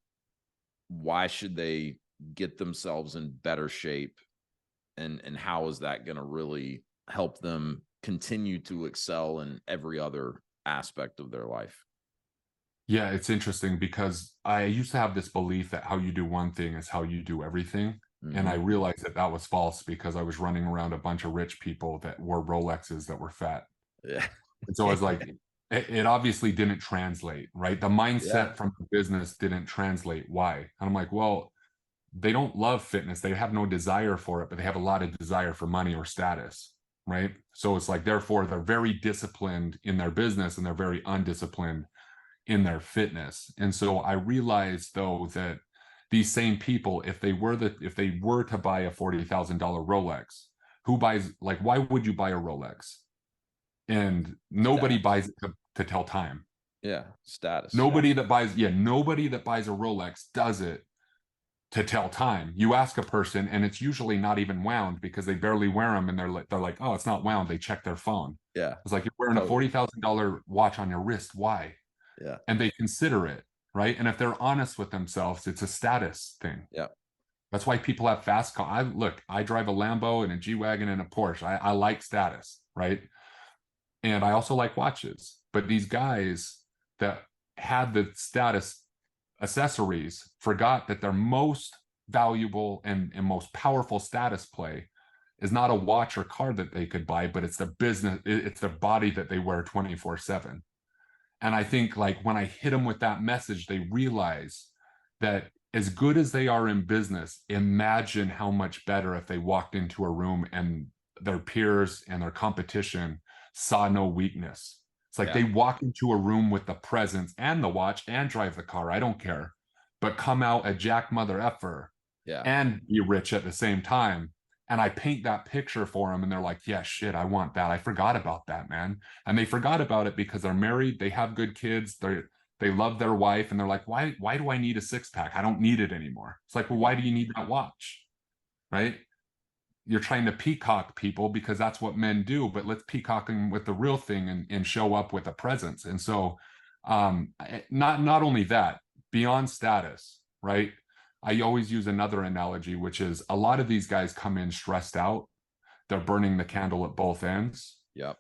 Speaker 2: why should they get themselves in better shape? And how is that going to really help them continue to excel in every other aspect of their life?
Speaker 1: Yeah, it's interesting because I used to have this belief that how you do one thing is how you do everything. And I
Speaker 2: Mhm.
Speaker 1: realized that that was false because I was running around a bunch of rich people that wore Rolexes that were fat.
Speaker 2: Yeah.
Speaker 1: And so I was like, it obviously didn't translate, right? The
Speaker 2: Yeah.
Speaker 1: mindset from the business didn't translate. Why? And I'm like, well, they don't love fitness. They have no desire for it, but they have a lot of desire for money or status, right? So it's like, therefore, they're very disciplined in their business and they're very undisciplined in their fitness. And so I realized though that these same people, if they were to buy a $40,000 Rolex, who buys, like, why would you buy a Rolex? And nobody
Speaker 2: Status.
Speaker 1: buys it to tell time.
Speaker 2: Yeah. Status.
Speaker 1: Nobody that buys a Rolex does it to tell time. You ask a person, and it's usually not even wound because they barely wear them, and they're like, oh, it's not wound. They check their phone.
Speaker 2: Yeah.
Speaker 1: It's like you're wearing a
Speaker 2: Totally.
Speaker 1: $40,000 watch on your wrist. Why?
Speaker 2: Yeah.
Speaker 1: And they consider it, right? And if they're honest with themselves, it's a status thing.
Speaker 2: Yeah.
Speaker 1: That's why people have fast cars. I drive a Lambo and a G-Wagon and a Porsche. I like status, right? And I also like watches. But these guys that had the status accessories forgot that their most valuable and most powerful status play is not a watch or car that they could buy, but it's the business, it's the body that they wear 24/7. And I think like when I hit them with that message, they realize that as good as they are in business, imagine how much better if they walked into a room and their peers and their competition saw no weakness. It's like
Speaker 2: Yeah.
Speaker 1: they walk into a room with the presence and the watch and drive the car. I don't care, but come out a jack mother effer
Speaker 2: Yeah.
Speaker 1: and be rich at the same time. And I paint that picture for them, and they're like, yeah, shit, I want that. I forgot about that, man. And they forgot about it because they're married, they have good kids, they love their wife, and they're like, why do I need a six-pack? I don't need it anymore. It's like, well, why do you need that watch? Right? You're trying to peacock people because that's what men do, but let's peacock them with the real thing and show up with a presence. And so not only that, beyond status, right? I always use another analogy, which is a lot of these guys come in stressed out. They're burning the candle at both ends.
Speaker 2: Yep.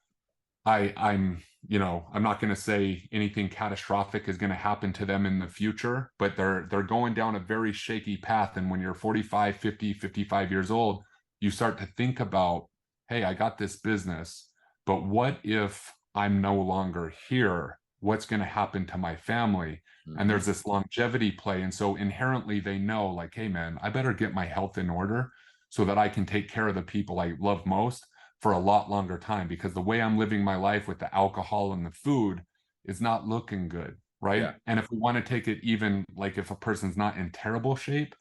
Speaker 1: I'm not going to say anything catastrophic is going to happen to them in the future, but they're going down a very shaky path. And when you're 45, 50, 55 years old, you start to think about, hey, I got this business, but what if I'm no longer here? What's going to happen to my family? And there's this longevity play. And so inherently they know, like, hey, man, I better get my health in order so that I can take care of the people I love most for a lot longer time, because the way I'm living my life with the alcohol and the food is not looking good, right?
Speaker 2: Yeah.
Speaker 1: And if we want to take it even like if a person's not in terrible shape,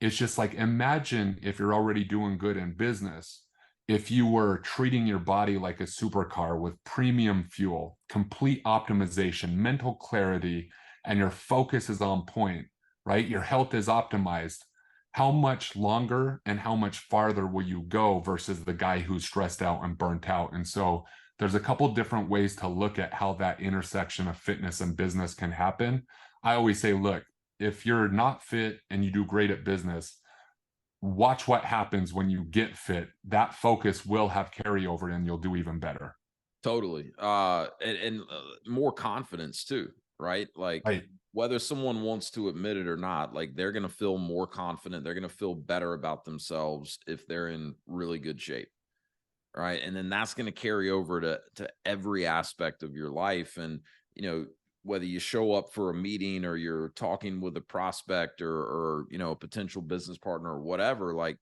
Speaker 1: it's just like, imagine if you're already doing good in business, if you were treating your body like a supercar with premium fuel, complete optimization, mental clarity, and your focus is on point, right? Your health is optimized. How much longer and how much farther will you go versus the guy who's stressed out and burnt out? And so there's a couple different ways to look at how that intersection of fitness and business can happen. I always say, look, if you're not fit and you do great at business, watch what happens when you get fit. That focus will have carryover and you'll do even better.
Speaker 2: Totally. And more confidence too, right? Like
Speaker 1: Right.
Speaker 2: whether someone wants to admit it or not, like they're going to feel more confident. They're going to feel better about themselves if they're in really good shape. Right. And then that's going to carry over to every aspect of your life. And, whether you show up for a meeting or you're talking with a prospect or a potential business partner or whatever, like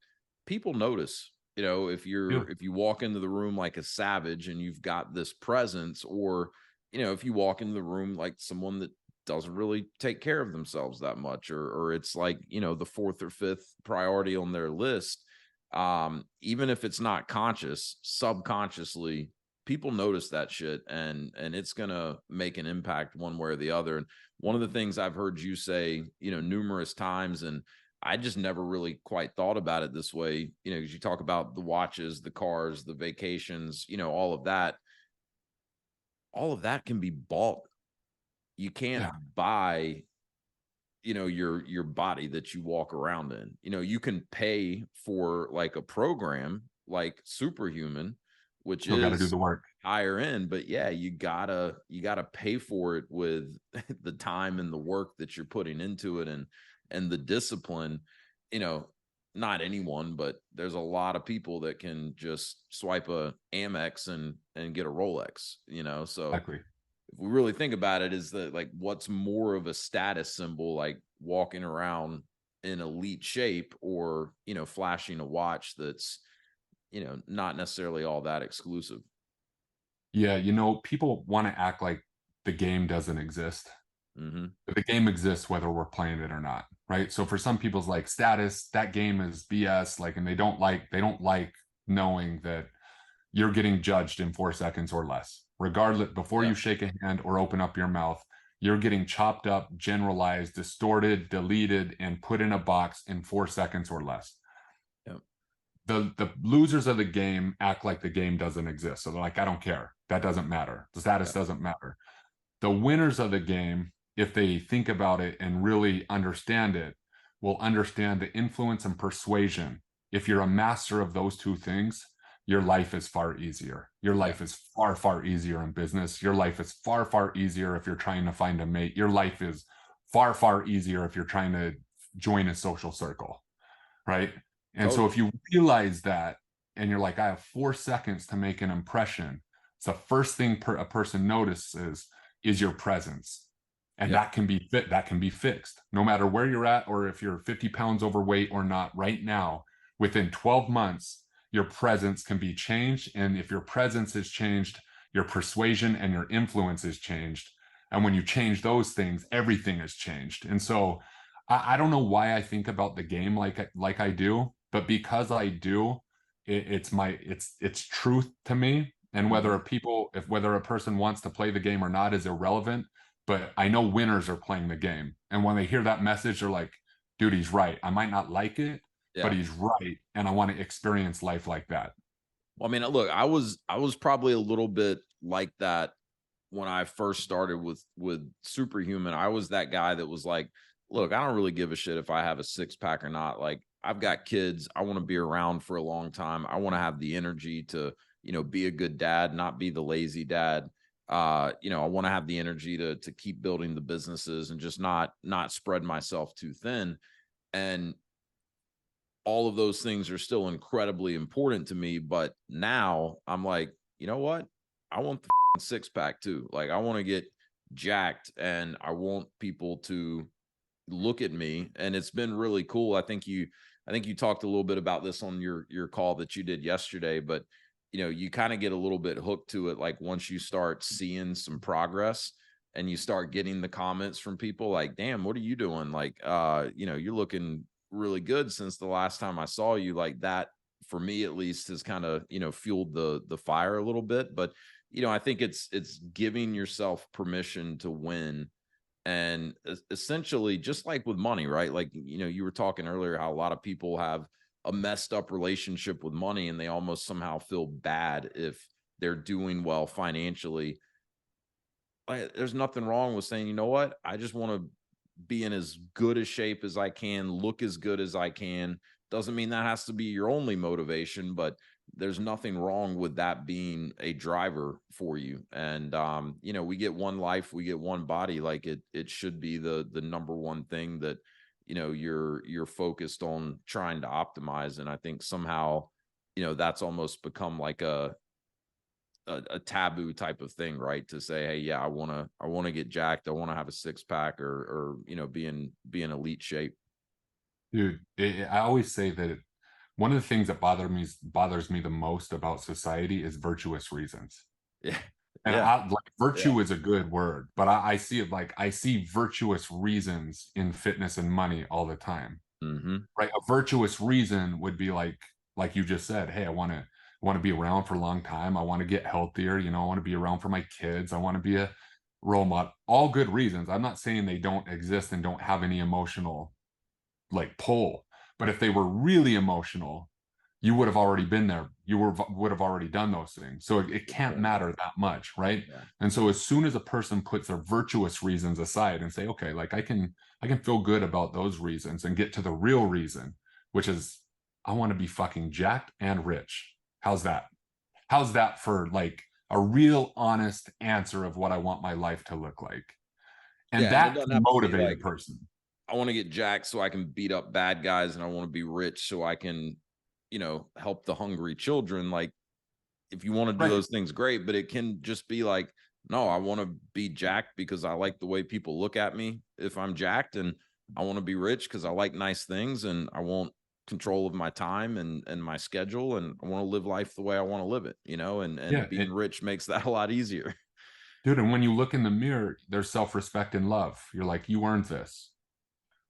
Speaker 2: people notice,
Speaker 1: Yeah.
Speaker 2: if you walk into the room like a savage and you've got this presence, or, if you walk into the room like someone that doesn't really take care of themselves that much, or it's like, the fourth or fifth priority on their list, even if it's not conscious, subconsciously, people notice that shit, and it's gonna make an impact one way or the other. And one of the things I've heard you say, numerous times, and I just never really quite thought about it this way, because you talk about the watches, the cars, the vacations, all of that can be bought. You can't
Speaker 1: Yeah.
Speaker 2: buy, your body that you walk around in. You can pay for like a program like Superhuman, which
Speaker 1: Still got to do
Speaker 2: is
Speaker 1: the work.
Speaker 2: higher end, but yeah, you gotta pay for it with the time and the work that you're putting into it, and the discipline. you know Not anyone, but there's a lot of people that can just swipe a Amex and get a Rolex. So
Speaker 1: Exactly.
Speaker 2: if we really think about it, is that like what's more of a status symbol, like walking around in elite shape, or flashing a watch that's not necessarily all that exclusive.
Speaker 1: Yeah, people want to act like the game doesn't exist.
Speaker 2: Hmm.
Speaker 1: But the game exists whether we're playing it or not, right? So for some people's like status, that game is BS, like, and they don't like knowing that you're getting judged in 4 seconds or less. Regardless, before
Speaker 2: Yeah.
Speaker 1: you shake a hand or open up your mouth, you're getting chopped up, generalized, distorted, deleted, and put in a box in 4 seconds or less.
Speaker 2: Yeah.
Speaker 1: The losers of the game act like the game doesn't exist. So they're like, I don't care. That doesn't matter. The status
Speaker 2: Yeah.
Speaker 1: doesn't matter. The winners of the game, if they think about it and really understand it, will understand the influence and persuasion. If you're a master of those two things, your life is far easier. Your
Speaker 2: Yeah.
Speaker 1: life is far, far easier in business. Your life is far, far easier if you're trying to find a mate. Your life is far, far easier if you're trying to join a social circle, right? And so
Speaker 2: Totally.
Speaker 1: if you realize that and you're like, I have 4 seconds to make an impression, it's the first thing a person notices is your presence. And
Speaker 2: Yeah.
Speaker 1: that can be fixed no matter where you're at, or if you're 50 pounds overweight or not right now. Within 12 months, your presence can be changed. And if your presence is changed, your persuasion and your influence is changed. And when you change those things, everything is changed. And so I don't know why I think about the game like I do, but because I do, it's truth to me. And
Speaker 2: Hmm.
Speaker 1: whether a person wants to play the game or not is irrelevant. But I know winners are playing the game, and when they hear that message, they're like, "Dude, he's right. I might not like it, but
Speaker 2: Yeah.
Speaker 1: he's right, and I want to experience life like that."
Speaker 2: Well, I mean, look, I was probably a little bit like that when I first started with Superhuman. I was that guy that was like, look, I don't really give a shit if I have a six pack or not. Like, I've got kids. I want to be around for a long time. I want to have the energy to, be a good dad, not be the lazy dad. I want to have the energy to keep building the businesses and just not spread myself too thin. And all of those things are still incredibly important to me. But now I'm like, you know what? I want the six pack too. Like, I want to get jacked, and I want people to look at me. And it's been really cool. I think you talked a little bit about this on your call that you did yesterday, but you kind of get a little bit hooked to it. Like, once you start seeing some progress and you start getting the comments from people like, damn, what are you doing? Like, you're looking really good since the last time I saw you. Like, that, for me at least, has kind of, fueled the fire a little bit. But I think it's giving yourself permission to win. And essentially, just like with money, right? Like, you were talking earlier how a lot of people have a messed up relationship with money, and they almost somehow feel bad if they're doing well financially. There's nothing wrong with saying, you know what, I just want to be in as good a shape as I can, look as good as I can. Doesn't mean that has to be your only motivation, but there's nothing wrong with that being a driver for you. And we get one life, we get one body. Like, it should be the number one thing that you're focused on trying to optimize. And I think somehow that's almost become like a taboo type of thing, right? To say, hey, yeah, I want to get jacked, I want to have a six pack, or be in elite shape.
Speaker 1: Dude, I always say that one of the things that bothers me the most about society is virtuous reasons.
Speaker 2: Yeah.
Speaker 1: And
Speaker 2: Yeah.
Speaker 1: I like
Speaker 2: Yeah.
Speaker 1: virtue is a good word, but I see it like I see virtuous reasons in fitness and money all the time.
Speaker 2: Hmm.
Speaker 1: Right? A virtuous reason would be like you just said, hey, I want to be around for a long time. I want to get healthier. You know, I want to be around for my kids. I want to be a role model. All good reasons. I'm not saying they don't exist and don't have any emotional like pull, but if they were really emotional, you would have already been there. Would have already done those things. So it can't
Speaker 2: Sure.
Speaker 1: matter that much, right?
Speaker 2: Yeah.
Speaker 1: And so as soon as a person puts their virtuous reasons aside and say, okay, like I can feel good about those reasons and get to the real reason, which is I want to be fucking jacked and rich. How's that? How's that for like a real honest answer of what I want my life to look like? And
Speaker 2: Yeah. And it
Speaker 1: that
Speaker 2: doesn't
Speaker 1: can
Speaker 2: have to be
Speaker 1: motivate a
Speaker 2: like,
Speaker 1: person.
Speaker 2: I want to get jacked so I can beat up bad guys, and I want to be rich so I can, help the hungry children. Like, if you want to do
Speaker 1: Right.
Speaker 2: those things, great, but it can just be like, no, I want to be jacked because I like the way people look at me if I'm jacked, and I want to be rich because I like nice things, and I want control of my time and my schedule, and I want to live life the way I want to live it, and
Speaker 1: Yeah.
Speaker 2: being rich makes that a lot easier.
Speaker 1: Dude, and when you look in the mirror, there's self-respect and love. You're like, you earned this,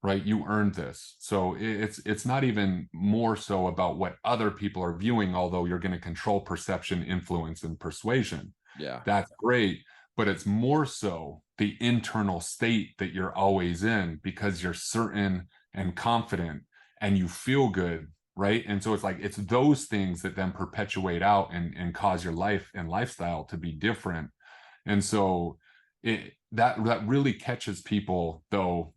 Speaker 1: right? You earned this. So it's not even more so about what other people are viewing, although you're going to control perception, influence, and persuasion.
Speaker 2: Yeah.
Speaker 1: That's great. But it's more so the internal state that you're always in because you're certain and confident and you feel good, right? And so it's like it's those things that then perpetuate out and cause your life and lifestyle to be different. And so that really catches people, though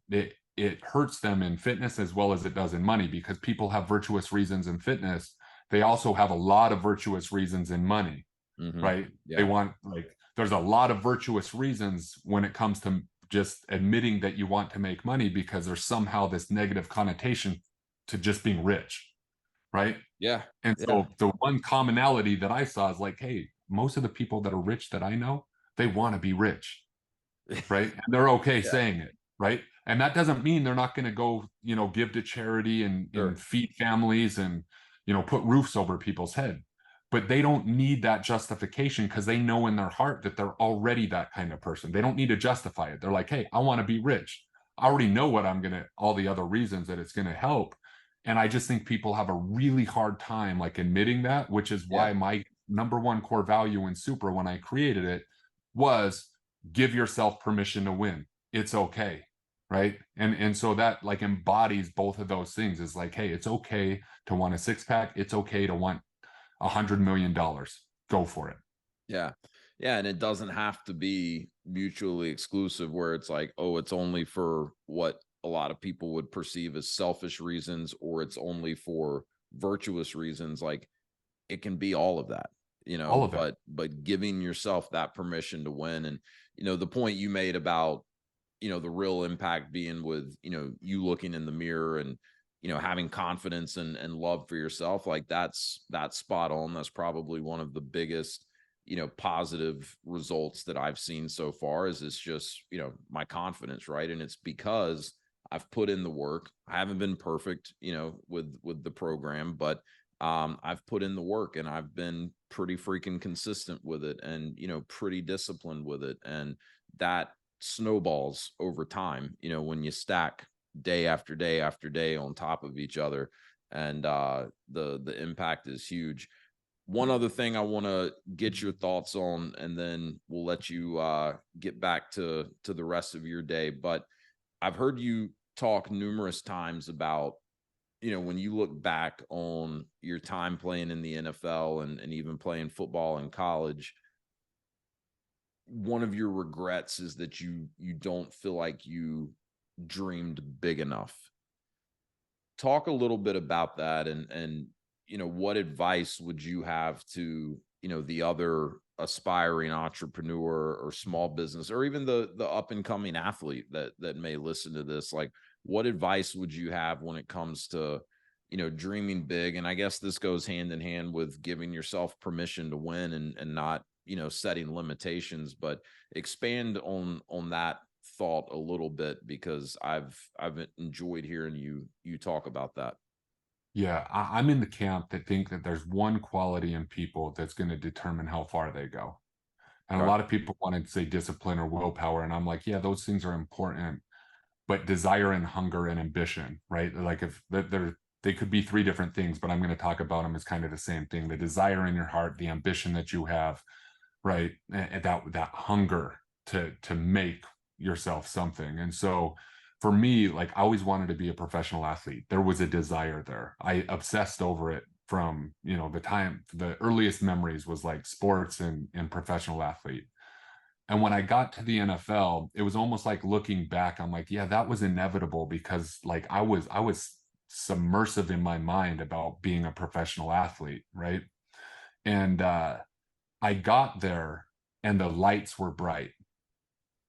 Speaker 1: it hurts them in fitness as well as it does in money, because people have virtuous reasons in fitness. They also have a lot of virtuous reasons in money, right? They
Speaker 2: Yeah.
Speaker 1: want like there's a lot of virtuous reasons when it comes to just admitting that you want to make money, because there's somehow this negative connotation to just being rich, right?
Speaker 2: Yeah.
Speaker 1: And
Speaker 2: Yeah.
Speaker 1: so the one commonality that I saw is like, hey, most of the people that are rich that I know, they want to be rich, right? And they're okay
Speaker 2: Yeah.
Speaker 1: saying it, right? And that doesn't mean they're not going to go, give to charity and
Speaker 2: Sure.
Speaker 1: feed families and, put roofs over people's head. But they don't need that justification because they know in their heart that they're already that kind of person. They don't need to justify it. They're like, hey, I want to be rich. I already know what I'm going to, all the other reasons that it's going to help. And I just think people have a really hard time like admitting that, which is
Speaker 2: Yeah.
Speaker 1: why my number one core value in Super when I created it was give yourself permission to win. It's okay. Right. And so that like embodies both of those things. Is like, hey, it's okay to want a six pack. It's okay to want $100 million. Go for it.
Speaker 2: Yeah. Yeah. And it doesn't have to be mutually exclusive where it's like, oh, it's only for what a lot of people would perceive as selfish reasons, or it's only for virtuous reasons. Like, it can be all of that,
Speaker 1: All of it.
Speaker 2: but giving yourself that permission to win. And, the point you made about, the real impact being with, you looking in the mirror and, having confidence and love for yourself, like that's spot on. That's probably one of the biggest, positive results that I've seen so far is it's just, my confidence, right? And it's because I've put in the work. I haven't been perfect, with the program, but I've put in the work and I've been pretty freaking consistent with it and, pretty disciplined with it. And that snowballs over time, when you stack day after day after day on top of each other. And the impact is huge. One other thing I want to get your thoughts on, and then we'll let you get back to the rest of your day. But I've heard you talk numerous times about, when you look back on your time playing in the NFL and even playing football in college, one of your regrets is that you don't feel like you dreamed big enough. Talk a little bit about that, and what advice would you have to, the other aspiring entrepreneur or small business, or even the up and coming athlete that may listen to this? Like, what advice would you have when it comes to, dreaming big? And I guess this goes hand in hand with giving yourself permission to win and not, setting limitations. But expand on that thought a little bit, because I've enjoyed hearing you talk about that.
Speaker 1: Yeah, I'm in the camp that think that there's one quality in people that's going to determine how far they go. And a
Speaker 2: Okay.
Speaker 1: lot of people want to say discipline or willpower. And I'm like, yeah, those things are important, but desire and hunger and ambition, right? Like if they're they could be three different things, but I'm going to talk about them as kind of the same thing: the desire in your heart, the ambition that you have, right? And that hunger to make yourself something. And so for me, like, I always wanted to be a professional athlete. There was a desire there. I obsessed over it from, the earliest memories was like sports and professional athlete. And when I got to the NFL, it was almost like looking back, I'm like, yeah, that was inevitable, because like I was submersive in my mind about being a professional athlete, right? And I got there and the lights were bright.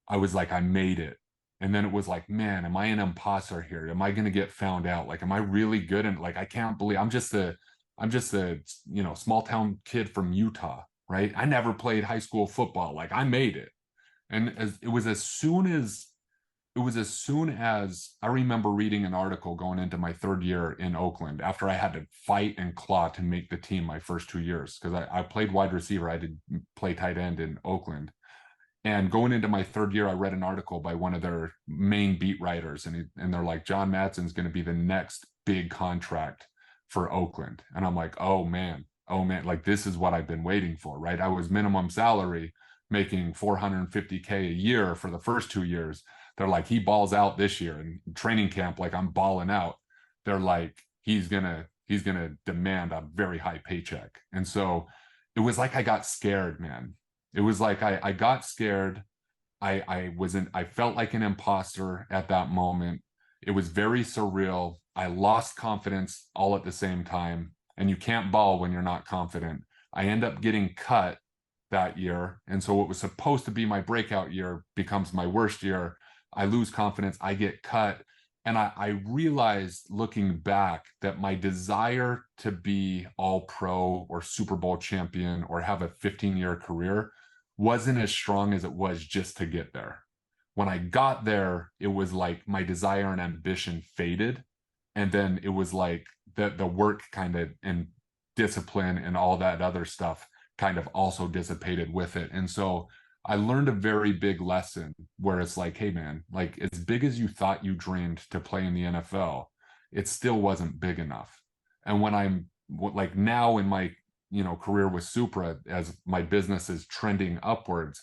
Speaker 1: I was like, I made it. And then it was like, man, am I an imposter here? Am I going to get found out? Like, am I really good? And like, I can't believe I'm just a small town kid from Utah, right? I never played high school football. Like, I made it. And it was as soon as I remember reading an article going into my third year in Oakland, after I had to fight and claw to make the team my first 2 years, because I played wide receiver. I did play tight end in Oakland. And going into my third year, I read an article by one of their main beat writers, and they're like, John Madsen's going to be the next big contract for Oakland. And I'm like, oh man, like, this is what I've been waiting for, right? I was minimum salary, making $450K a year for the first 2 years. They're like, he balls out this year in training camp, like I'm balling out. They're like, he's gonna demand a very high paycheck. And so it was like I got scared, man. It was like I got scared. I felt like an imposter at that moment. It was very surreal. I lost confidence all at the same time. And you can't ball when you're not confident. I end up getting cut that year. And so what was supposed to be my breakout year becomes my worst year. I lose confidence. I get cut. And I realized, looking back, that my desire to be all pro or Super Bowl champion or have a 15-year career wasn't as strong as it was just to get there. When I got there, it was like my desire and ambition faded. And then it was like the work kind of, and discipline and all that other stuff kind of also dissipated with it. And so I learned a very big lesson where it's like, hey man, like, as big as you thought you dreamed to play in the NFL, it still wasn't big enough. And when I'm like now in my career with Supra, as my business is trending upwards,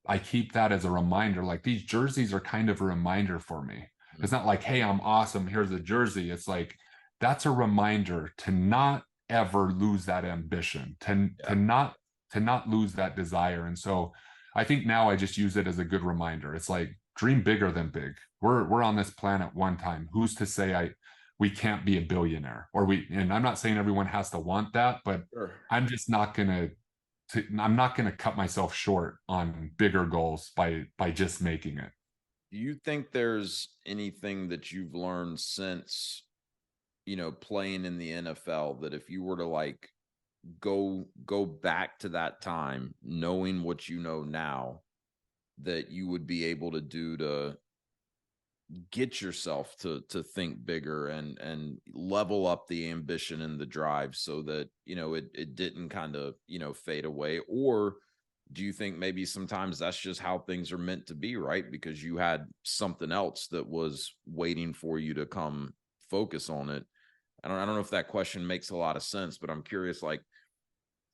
Speaker 1: I keep that as a reminder. Like, these jerseys are kind of a reminder for me. It's not like, hey, I'm awesome, here's a jersey. It's like, that's a reminder to not ever lose that ambition, to not lose that desire. And so I think now I just use it as a good reminder. It's like, dream bigger than big. We're on this planet one time. Who's to say we can't be a billionaire, and I'm not saying everyone has to want that, but
Speaker 2: Sure.
Speaker 1: I'm just not gonna I'm not gonna cut myself short on bigger goals by just making it.
Speaker 2: Do you think there's anything that you've learned since, playing in the NFL, that if you were to like go back to that time, knowing what you know now, that you would be able to do to get yourself to think bigger and level up the ambition and the drive, so that it didn't kind of fade away? Or do you think maybe sometimes that's just how things are meant to be, right? Because you had something else that was waiting for you to come focus on it. I don't know if that question makes a lot of sense, but I'm curious, like,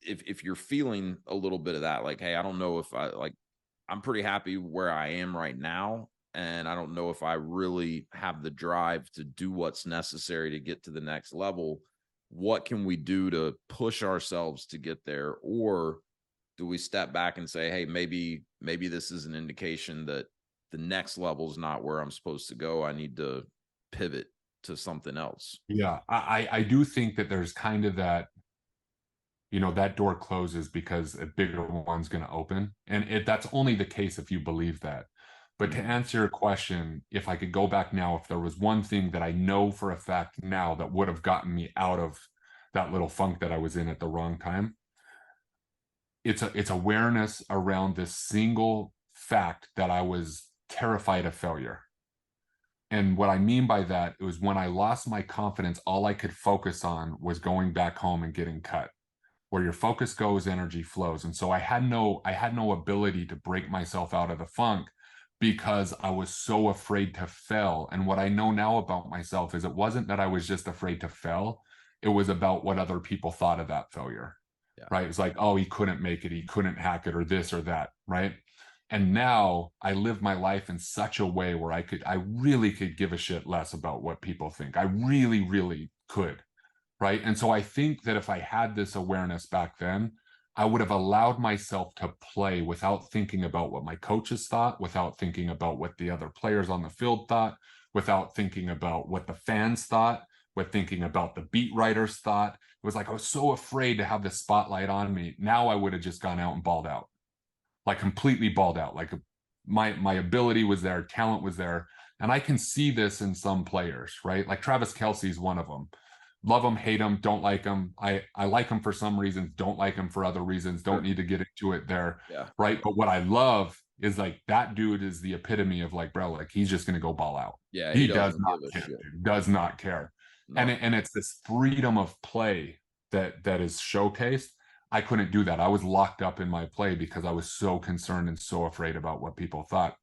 Speaker 2: if you're feeling a little bit of that, like, hey, I don't know if I'm pretty happy where I am right now, and I don't know if I really have the drive to do what's necessary to get to the next level. What can we do to push ourselves to get there? Or do we step back and say, hey, maybe this is an indication that the next level is not where I'm supposed to go. I need to pivot to something else.
Speaker 1: Yeah, I do think that there's kind of that, that door closes because a bigger one's going to open. And that's only the case if you believe that. But to answer your question, if I could go back now, if there was one thing that I know for a fact now that would have gotten me out of that little funk that I was in at the wrong time, it's awareness around this single fact that I was terrified of failure. And what I mean by that, it was when I lost my confidence, all I could focus on was going back home and getting cut. Where your focus goes, energy flows. And so I had no ability to break myself out of the funk, because I was so afraid to fail. And what I know now about myself is it wasn't that I was just afraid to fail. It was about what other people thought of that failure,
Speaker 2: Yeah.
Speaker 1: right? It's like, oh, he couldn't make it, he couldn't hack it, or this or that, right? And now I live my life in such a way where I really could give a shit less about what people think. I really, really could, right? And so I think that if I had this awareness back then, I would have allowed myself to play without thinking about what my coaches thought, without thinking about what the other players on the field thought, without thinking about what the fans thought, with thinking about the beat writers thought. It was like I was so afraid to have the spotlight on me. Now I would have just gone out and balled out, like completely balled out. Like my ability was there, talent was there. And I can see this in some players, right? Like Travis Kelce's one of them. Love him, hate him, don't like him. I like him for some reasons, don't like him for other reasons. Don't need to get into it there.
Speaker 2: Yeah.
Speaker 1: Right. But what I love is like that dude is the epitome of like, bro, like he's just gonna go ball out.
Speaker 2: Yeah.
Speaker 1: He does not care, dude, does not care.
Speaker 2: No.
Speaker 1: And it's this freedom of play that is showcased. I couldn't do that. I was locked up in my play because I was so concerned and so afraid about what people thought.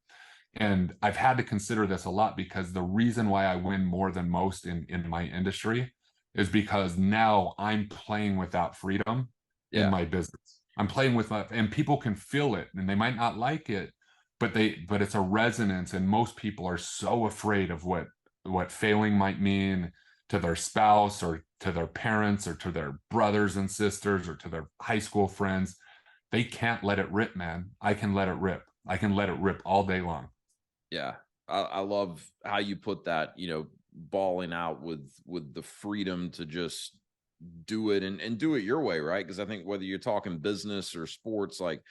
Speaker 1: And I've had to consider this a lot because the reason why I win more than most in my industry is because now I'm playing with that freedom in my business. I'm playing with my, and people can feel it and they might not like it, but it's a resonance. And most people are so afraid of what failing might mean to their spouse or to their parents or to their brothers and sisters or to their high school friends. They can't let it rip, man. I can let it rip. I can let it rip all day long.
Speaker 2: Yeah. I love how you put that, balling out with the freedom to just do it and do it your way, right? Because I think whether you're talking business or sports, like,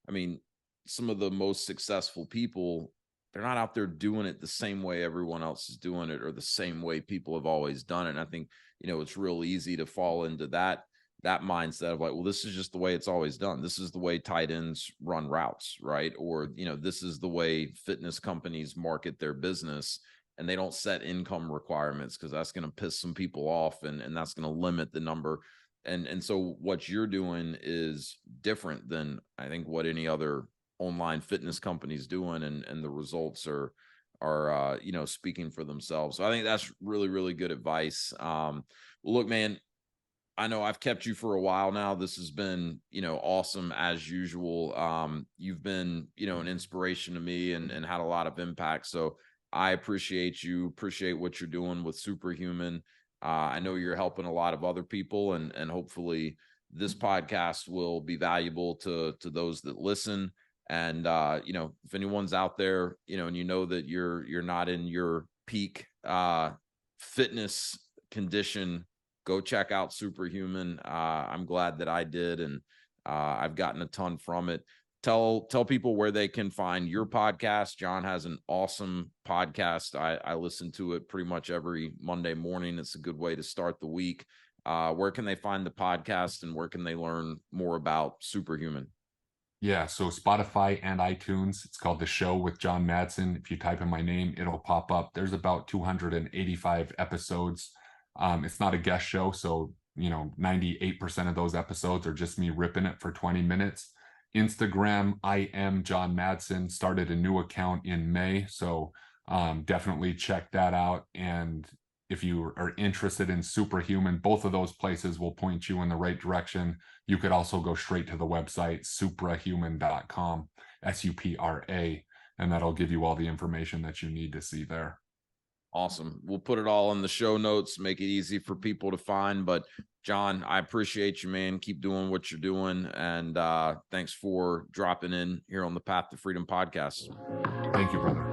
Speaker 2: I mean, some of the most successful people, they're not out there doing it the same way everyone else is doing it or the same way people have always done it. And I think, it's real easy to fall into that mindset of like, well, this is just the way it's always done. This is the way tight ends run routes, right? Or, this is the way fitness companies market their business, and they don't set income requirements because that's going to piss some people off and that's going to limit the number. And so what you're doing is different than I think what any other online fitness companies doing, and the results are speaking for themselves. So I think that's really, really good advice. Well, look, man, I know I've kept you for a while now. This has been, awesome as usual. You've been, an inspiration to me and had a lot of impact. So I appreciate you, appreciate what you're doing with Superhuman. I know you're helping a lot of other people, and hopefully this podcast will be valuable to those that listen. And, if anyone's out there, and that you're not in your peak fitness condition, go check out Superhuman. I'm glad that I did, and I've gotten a ton from it. Tell people where they can find your podcast. John has an awesome podcast. I listen to it pretty much every Monday morning. It's a good way to start the week. Where can they find the podcast, and where can they learn more about Superhuman?
Speaker 1: Yeah, so Spotify and iTunes. It's called The Show with John Madsen. If you type in my name, it'll pop up. There's about 285 episodes. It's not a guest show, so 98% of those episodes are just me ripping it for 20 minutes. Instagram, I am John Madsen. Started a new account in May, so definitely check that out. And if you are interested in Superhuman, both of those places will point you in the right direction. You could also go straight to the website, suprahuman.com, SUPRA, and that'll give you all the information that you need to see there.
Speaker 2: Awesome. We'll put it all in the show notes, make it easy for people to find. But John, I appreciate you, man. Keep doing what you're doing. And thanks for dropping in here on the Path to Freedom podcast.
Speaker 1: Thank you, brother.